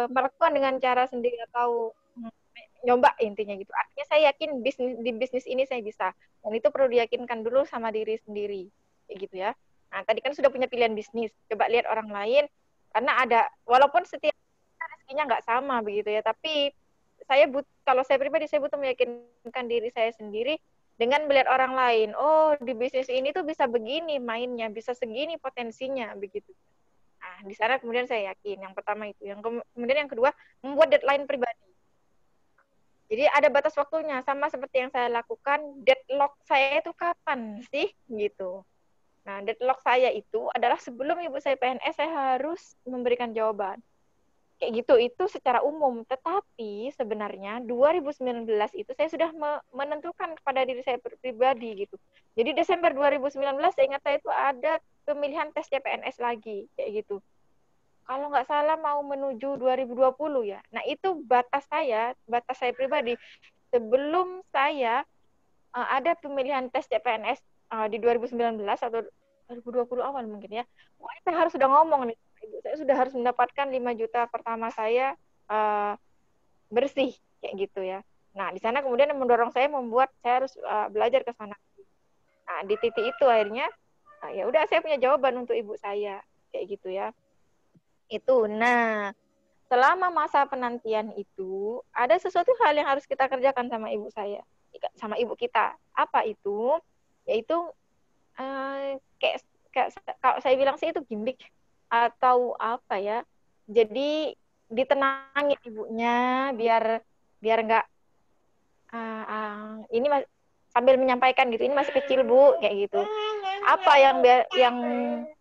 melakukan dengan cara sendiri atau nyoba intinya gitu. Artinya saya yakin di bisnis ini saya bisa. Dan itu perlu diyakinkan dulu sama diri sendiri. Kayak gitu ya. Nah, tadi kan sudah punya pilihan bisnis. Coba lihat orang lain. Karena ada, walaupun setiap rezekinya nggak sama begitu ya. Tapi kalau saya pribadi, saya butuh meyakinkan diri saya sendiri dengan melihat orang lain. Oh, di bisnis ini tuh bisa begini mainnya, bisa segini potensinya begitu. Nah, di sana kemudian saya yakin. Yang pertama itu. Kemudian yang kedua, membuat deadline pribadi. Jadi ada batas waktunya, sama seperti yang saya lakukan, deadlock saya itu kapan sih? Gitu. Nah, deadlock saya itu adalah sebelum ibu saya PNS, saya harus memberikan jawaban. Kayak gitu, itu secara umum. Tetapi sebenarnya 2019 itu saya sudah menentukan kepada diri saya pribadi gitu. Jadi Desember 2019, saya ingat saya itu ada pemilihan tes CPNS lagi, kayak gitu. Kalau nggak salah mau menuju 2020 ya. Nah, itu batas saya pribadi. Sebelum saya ada pemilihan tes CPNS di 2019 atau 2020 awal mungkin ya. Wah, saya harus sudah ngomong nih. Saya sudah harus mendapatkan 5 juta pertama saya bersih, kayak gitu ya. Nah, di sana kemudian mendorong saya membuat saya harus belajar ke sana. Nah, di titik itu akhirnya, ya udah saya punya jawaban untuk ibu saya, kayak gitu ya. Itu. Nah, selama masa penantian itu ada sesuatu hal yang harus kita kerjakan sama ibu saya, sama ibu kita. Apa itu? Yaitu kayak kalau saya bilang sih itu gimmick atau apa ya. Jadi ditenangin ibunya biar nggak ini sambil menyampaikan gitu, ini masih kecil bu, kayak gitu. Apa yang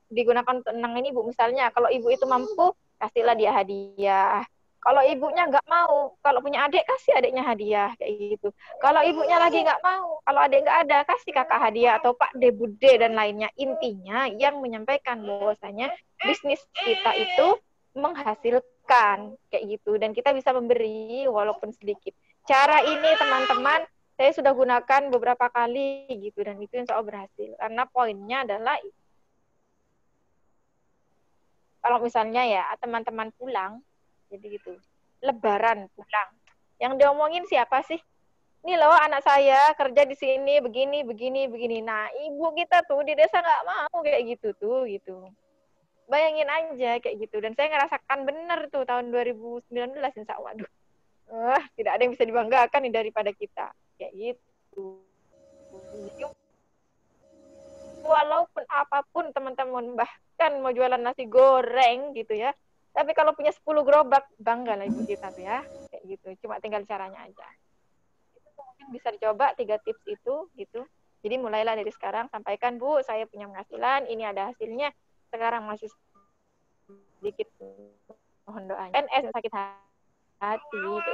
digunakan untuk tenang ini bu, misalnya kalau ibu itu mampu, kasihlah dia hadiah. Kalau ibunya nggak mau, kalau punya adik kasih adiknya hadiah, kayak gitu. Kalau ibunya lagi nggak mau, kalau adik nggak ada, kasih kakak hadiah atau pak de bude dan lainnya. Intinya yang menyampaikan bahwasanya bisnis kita itu menghasilkan, kayak gitu, dan kita bisa memberi walaupun sedikit. Cara ini teman-teman saya sudah gunakan beberapa kali gitu, dan itu insya Allah berhasil. Karena poinnya adalah kalau misalnya ya teman-teman pulang, jadi gitu, Lebaran pulang, yang diomongin siapa sih? Ini loh anak saya kerja di sini begini begini begini. Nah, ibu kita tuh di desa nggak mau kayak gitu tuh gitu. Bayangin aja kayak gitu. Dan saya ngerasakan bener tuh tahun 2019 insya Allah. Aduh, tidak ada yang bisa dibanggakan nih daripada kita kayak gitu. Walaupun apapun teman-teman, bahkan mau jualan nasi goreng gitu ya, tapi kalau punya 10 gerobak, bangga lah ibu kita tuh ya, kayak gitu. Cuma tinggal caranya aja. Itu mungkin bisa dicoba 3 tips itu gitu. Jadi mulailah dari sekarang, sampaikan bu, saya punya penghasilan, ini ada hasilnya, sekarang masih sedikit, mohon doanya. PNS sakit hati gitu.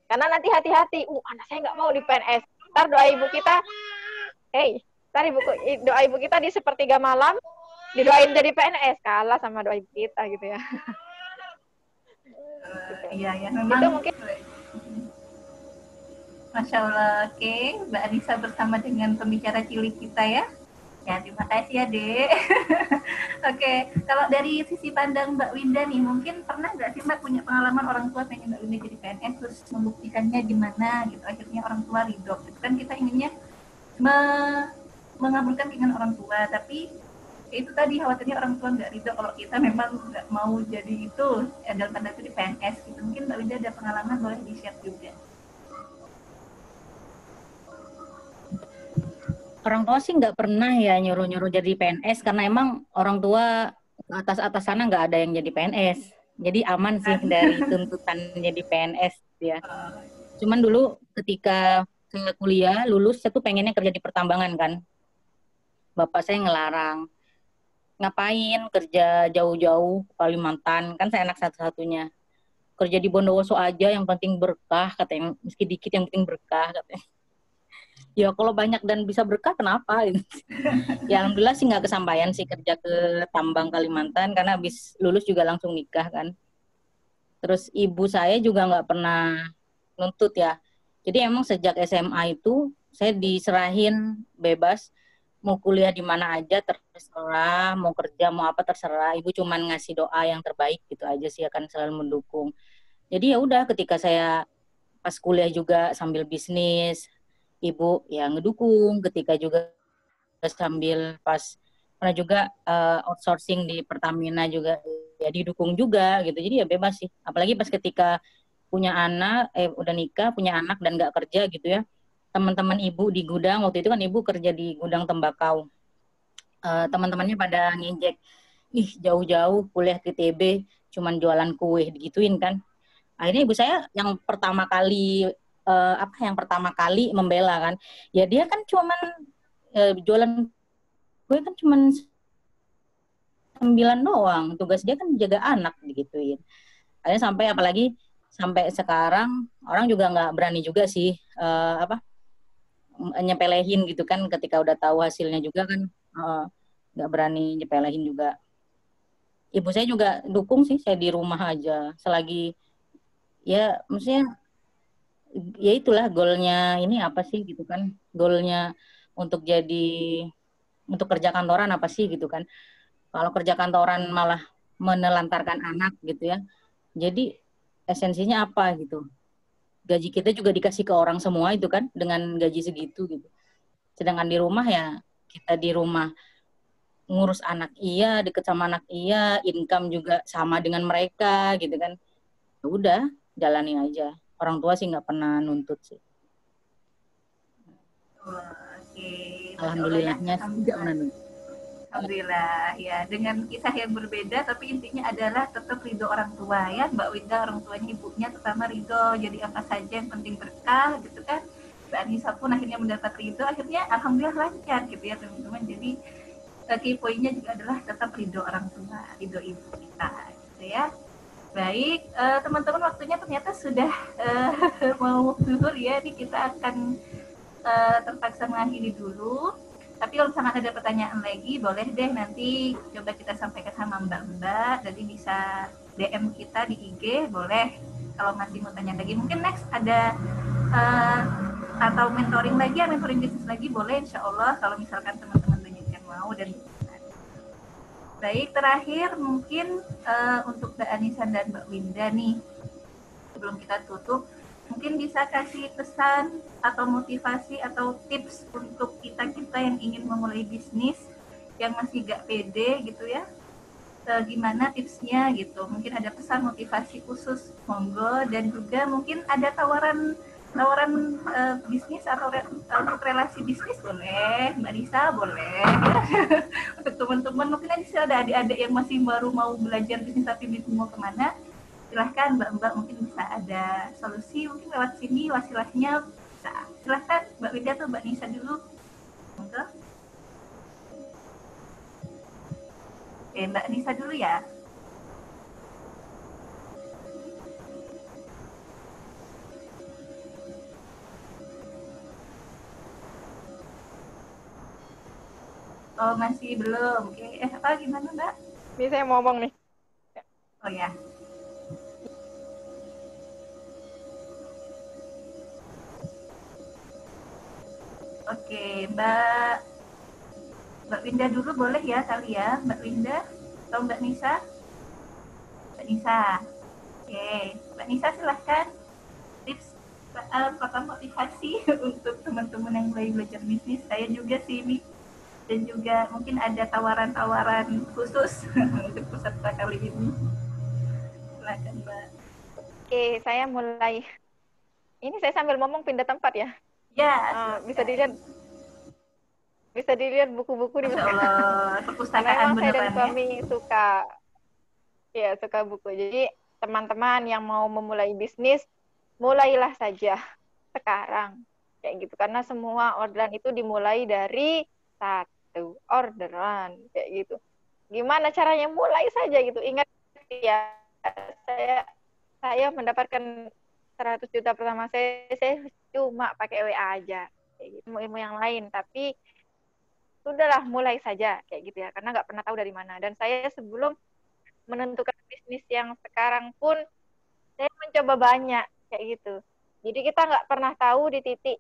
Karena nanti hati-hati, anak saya nggak mau di PNS. Ntar doa ibu kita, doa ibu kita di sepertiga malam, didoain jadi PNS, kalah sama doa ibu kita gitu ya. Iya, ya memang. Itu mungkin. Masya Allah, oke. Mbak Anissa bersama dengan pembicara cilik kita ya. Ya, terima kasih ya, Dek. Oke, kalau dari sisi pandang Mbak Winda nih, mungkin pernah nggak sih Mbak punya pengalaman orang tua pengen Mbak Winda jadi PNS, terus membuktikannya gimana gitu, akhirnya orang tua ridho. Gitu kan kita inginnya mengabulkan keinginan orang tua, tapi itu tadi khawatirnya orang tua nggak ridho kalau kita memang nggak mau jadi itu, dalam tanda itu di PNS gitu. Mungkin Mbak Winda ada pengalaman, boleh di-share juga. Orang tua sih nggak pernah ya nyuruh-nyuruh jadi PNS, karena emang orang tua atas sana nggak ada yang jadi PNS. Jadi aman sih dari tuntutan jadi PNS ya. Cuman dulu ketika saya kuliah, lulus, saya tuh pengennya kerja di pertambangan kan. Bapak saya ngelarang. Ngapain kerja jauh-jauh Kalimantan, kan saya anak satu-satunya. Kerja di Bondowoso aja yang penting berkah, katanya, meski dikit yang penting berkah, katanya. Ya kalau banyak dan bisa berkah kenapa? Ya alhamdulillah sih nggak kesampaian sih kerja ke tambang Kalimantan karena habis lulus juga langsung nikah kan. Terus ibu saya juga nggak pernah nuntut ya. Jadi emang sejak SMA itu saya diserahin bebas mau kuliah di mana aja terserah, mau kerja mau apa terserah. Ibu cuman ngasih doa yang terbaik gitu aja sih, akan selalu mendukung. Jadi ya udah ketika saya pas kuliah juga sambil bisnis, ibu ya ngedukung. Ketika juga sambil pas pernah juga outsourcing di Pertamina juga ya didukung juga gitu. Jadi ya bebas sih. Apalagi pas ketika punya anak, udah nikah, punya anak dan nggak kerja gitu ya. Teman-teman ibu di gudang, waktu itu kan ibu kerja di gudang tembakau. Teman-temannya pada ngejek, ih jauh-jauh kuliah ke TB, cuman jualan kue digituin kan. Akhirnya ibu saya yang pertama kali yang pertama kali membela kan. Ya dia kan cuman jualan kue kan cuman 9 doang. Tugas dia kan jaga anak digituin. Akhirnya sampai apalagi sampai sekarang orang juga nggak berani juga sih nyepelehin gitu kan ketika udah tahu hasilnya juga kan nggak berani nyepelehin juga. Ibu saya juga dukung sih saya di rumah aja selagi ya maksudnya ya itulah goalnya ini apa sih gitu kan, goalnya untuk jadi untuk kerja kantoran apa sih gitu kan. Kalau kerja kantoran malah menelantarkan anak gitu ya, jadi esensinya apa gitu. Gaji kita juga dikasih ke orang semua itu kan dengan gaji segitu gitu, sedangkan di rumah ya kita di rumah ngurus anak iya, deket sama anak iya, income juga sama dengan mereka gitu kan. Ya udah jalani aja, orang tua sih nggak pernah nuntut sih. Oke, Alhamdulillahnya tidak pernah nuntut. Alhamdulillah ya, dengan kisah yang berbeda tapi intinya adalah tetap ridho orang tua ya Mbak Winda, orang tuanya ibunya terutama ridho, jadi apa saja yang penting berkah gitu kan. Mbak Anissa pun akhirnya mendapat ridho, akhirnya alhamdulillah lancar gitu ya teman-teman. Jadi key poinnya juga adalah tetap ridho orang tua, ridho ibu kita gitu ya. Baik, teman-teman waktunya ternyata sudah mau zuhur ya, ini kita akan terpaksa mengakhiri dulu. Tapi kalau misalkan ada pertanyaan lagi, boleh deh nanti coba kita sampaikan sama Mbak-Mbak. Jadi bisa DM kita di IG, boleh. Kalau masih mau tanya lagi, mungkin next ada atau mentoring lagi, mentoring bisnis lagi, boleh insya Allah. Kalau misalkan teman-teman banyak yang mau dan baik, terakhir mungkin untuk Mbak Anissa dan Mbak Winda nih, sebelum kita tutup, mungkin bisa kasih pesan atau motivasi atau tips untuk kita-kita yang ingin memulai bisnis yang masih gak pede gitu ya. Gimana tipsnya gitu. Mungkin ada pesan motivasi khusus, monggo. Dan juga mungkin ada tawaran bisnis atau untuk relasi bisnis boleh. Mbak Nisa boleh. Untuk teman-teman mungkin ada adik-adik yang masih baru mau belajar bisnis tapi bingung mau kemana. Silahkan Mbak mungkin bisa ada solusi mungkin lewat sini, wasilah-wasilahnya bisa. Silahkan Mbak Widya atau Mbak Nisa dulu. Monggo. Oke, Mbak Nisa dulu ya. Oh masih belum. Oke, apa gimana Mbak? Ini saya mau ngomong nih. Oh ya. Oke, Mbak Winda dulu boleh ya kali ya, Mbak Winda atau Mbak Nisa? Mbak Nisa. Oke, Mbak Nisa silahkan tips atau motivasi untuk teman-teman yang mulai belajar bisnis. Saya juga sih ini, dan juga mungkin ada tawaran-tawaran khusus untuk peserta kali ini. Silahkan Mbak. Oke, saya mulai. Ini saya sambil ngomong pindah tempat ya. Ya, bisa dilihat buku-buku di belakang. Perpustakaan memang saya dan beneran suami suka buku. Jadi teman-teman yang mau memulai bisnis, mulailah saja sekarang kayak gitu. Karena semua orderan itu dimulai dari satu orderan kayak gitu. Gimana caranya? Mulai saja gitu. Ingat ya, saya mendapatkan 100 juta pertama saya cuma pakai WA aja. kayak gitu, ilmu yang lain. Tapi sudahlah, mulai saja kayak gitu ya, karena nggak pernah tahu dari mana. Dan saya sebelum menentukan bisnis yang sekarang pun saya mencoba banyak kayak gitu. Jadi kita nggak pernah tahu di titik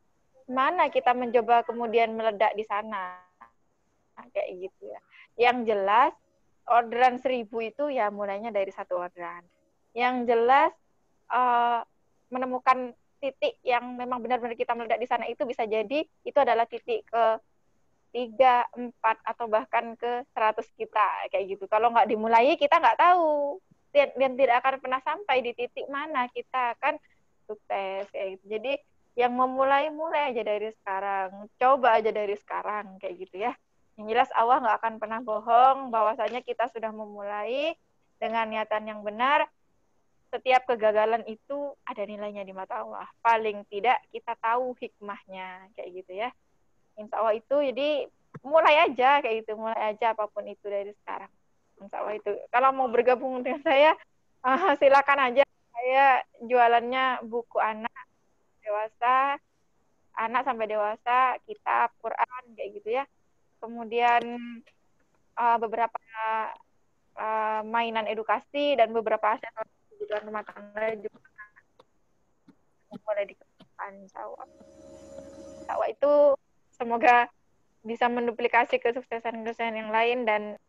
mana kita mencoba kemudian meledak di sana. Nah, kayak gitu ya. Yang jelas orderan 1.000 itu ya mulainya dari satu orderan. Yang jelas menemukan titik yang memang benar-benar kita meledak di sana itu bisa jadi itu adalah titik ke 3, 4, atau bahkan ke 100 kita kayak gitu. Kalau nggak dimulai kita nggak tahu dan tidak akan pernah sampai di titik mana kita akan sukses kayak gitu. Jadi yang memulai mulai aja dari sekarang, coba aja dari sekarang kayak gitu ya. Yang jelas Allah nggak akan pernah bohong bahwasanya kita sudah memulai dengan niatan yang benar. Setiap kegagalan itu ada nilainya di mata Allah. Paling tidak kita tahu hikmahnya kayak gitu ya. Insya Allah itu, jadi mulai aja kayak gitu, mulai aja apapun itu dari sekarang. Insya Allah itu. Kalau mau bergabung dengan saya, silakan aja. Saya jualannya buku anak dewasa, anak sampai dewasa, kitab, Quran kayak gitu ya. Kemudian beberapa mainan edukasi dan beberapa aset kebutuhan rumah tangga juga mulai dikembangkan. Insya Allah. Insya Allah itu semoga bisa menduplikasi kesuksesan-kesuksesan yang lain. Dan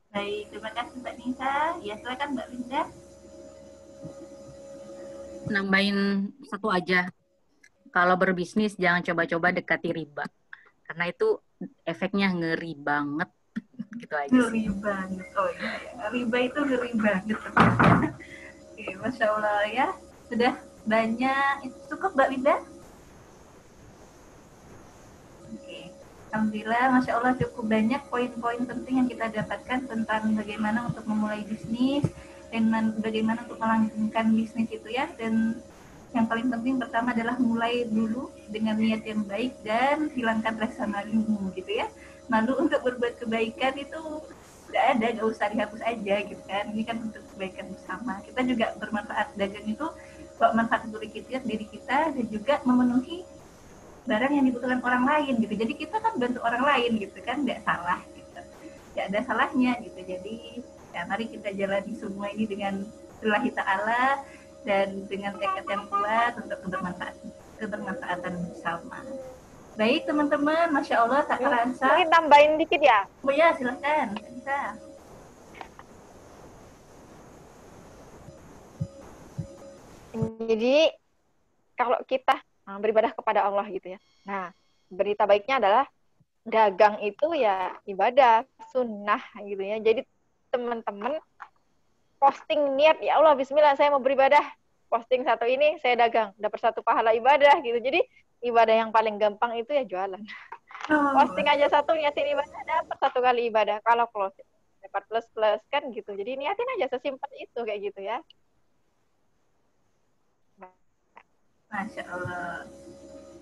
baik, terima kasih Mbak Nisa. Ya, silakan Mbak Winda. Nambahin satu aja. Kalau berbisnis jangan coba-coba dekati riba. Karena itu efeknya ngeri banget. Gitu aja. Ngeri banget. Oh iya, ya. Riba itu ngeri banget. Oke, Masya Allah ya. Sudah banyak. Cukup Mbak Winda? Oke. Alhamdulillah, Masya Allah cukup banyak poin-poin penting yang kita dapatkan tentang bagaimana untuk memulai bisnis dan bagaimana untuk melanjutkan bisnis itu ya. Dan yang paling penting pertama adalah mulai dulu dengan niat yang baik dan hilangkan rasa malu gitu ya. Malu untuk berbuat kebaikan itu nggak ada, nggak usah dihapus aja gitu kan. Ini kan untuk kebaikan bersama. Kita juga bermanfaat, dagang itu bawa manfaat untuk diri kita dan juga memenuhi barang yang dibutuhkan orang lain gitu. Jadi kita kan bantu orang lain gitu kan, nggak salah gitu. Nggak ada salahnya gitu. Jadi ya mari kita jalani semua ini dengan lillahi ta'ala dan dengan tekad yang kuat untuk kebermanfaatan bersama. Baik teman-teman, Masya Allah tak terasa. Mungkin tambahin dikit ya. Oh ya, silahkan. Bisa. Jadi kalau kita beribadah kepada Allah gitu ya. Nah, berita baiknya adalah dagang itu ya ibadah, sunnah gitu ya. Jadi teman-teman posting niat, ya Allah bismillah saya mau beribadah. Posting satu ini saya dagang, dapat satu pahala ibadah gitu. Jadi ibadah yang paling gampang itu ya jualan. Posting aja satu, niatin ibadah, dapat satu kali ibadah. Kalau close dapat plus-plus kan gitu. Jadi niatin aja sesimpel itu kayak gitu ya. Masya Allah.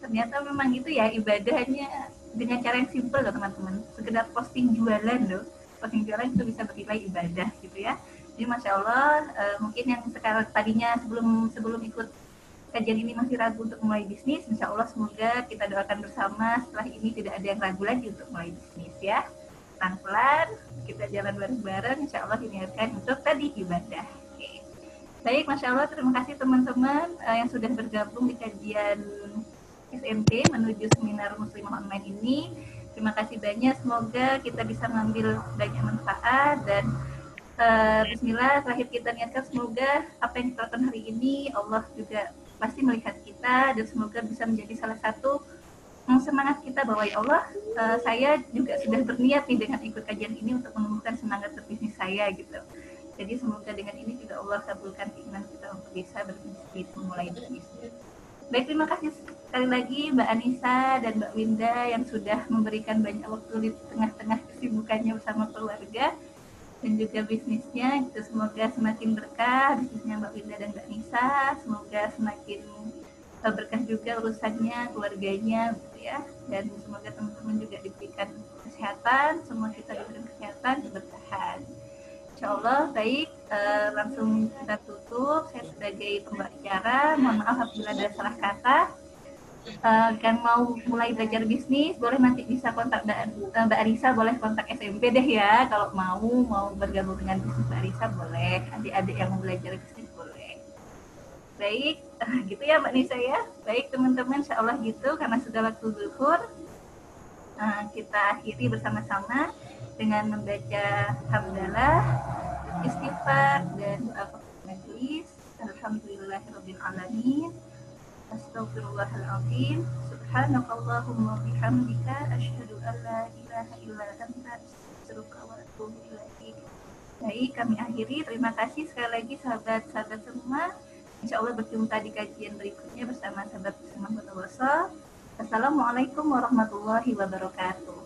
Ternyata memang gitu ya ibadahnya dengan cara yang simpel loh teman-teman. Sekedar posting jualan loh. Posting jualan itu bisa bernilai ibadah gitu ya. Jadi Masya Allah, mungkin yang sekarang tadinya sebelum ikut kajian ini masih ragu untuk mulai bisnis, Insya Allah semoga kita doakan bersama setelah ini tidak ada yang ragu lagi untuk mulai bisnis ya. Pelan-pelan kita jalan bareng-bareng, Insya Allah diniatkan untuk tadi ibadah. Oke. Baik, Masya Allah, terima kasih teman-teman yang sudah bergabung di kajian SMT menuju seminar Muslimah Online ini. Terima kasih banyak, semoga kita bisa mengambil banyak manfaat dan bismillah, terakhir kita niatkan semoga apa yang kita lakukan hari ini Allah juga pasti melihat kita dan semoga bisa menjadi salah satu semangat kita bahwa ya Allah, saya juga sudah berniat nih dengan ikut kajian ini untuk menumbuhkan semangat berbisnis saya gitu. Jadi semoga dengan ini juga Allah kabulkan keinginan kita untuk bisa berbisnis, memulai bisnis. Baik, terima kasih sekali lagi Mbak Anissa dan Mbak Winda yang sudah memberikan banyak waktu di tengah-tengah kesibukannya bersama keluarga dan juga bisnisnya. Gitu. Semoga semakin berkah bisnisnya Mbak Winda dan Mbak Nisa. Semoga semakin berkah juga urusannya, keluarganya gitu ya. Dan semoga teman-teman juga diberikan kesehatan, semua kita diberikan kesehatan, keberkahan. Insya Allah, baik, langsung kita tutup. Saya sebagai pembawa acara, mohon maaf apabila ada salah kata. kan mau mulai belajar bisnis, boleh nanti bisa kontak Mbak Arisa, boleh kontak SMP deh ya. Kalau mau bergabung dengan bisnis Mbak Arisa boleh. Adik-adik yang mau belajar bisnis boleh. Baik, gitu ya Mbak Nisa ya. Baik teman-teman, insya Allah gitu karena sudah waktu zuhur. Kita akhiri bersama-sama dengan membaca hamdalah, istighfar dan doa majelis. Alhamdulillahirabbil alamin. Astaghfirullahaladzim. Subhanakallahumma bihamdika asyhadu an la ilaha illa anta astaghfiruka wa atubu ilaik. Baik, kami akhiri. Terima kasih sekali lagi sahabat-sahabat semua. Insya Allah berjumpa di kajian berikutnya bersama sahabat Assalamualaikum warahmatullahi wabarakatuh.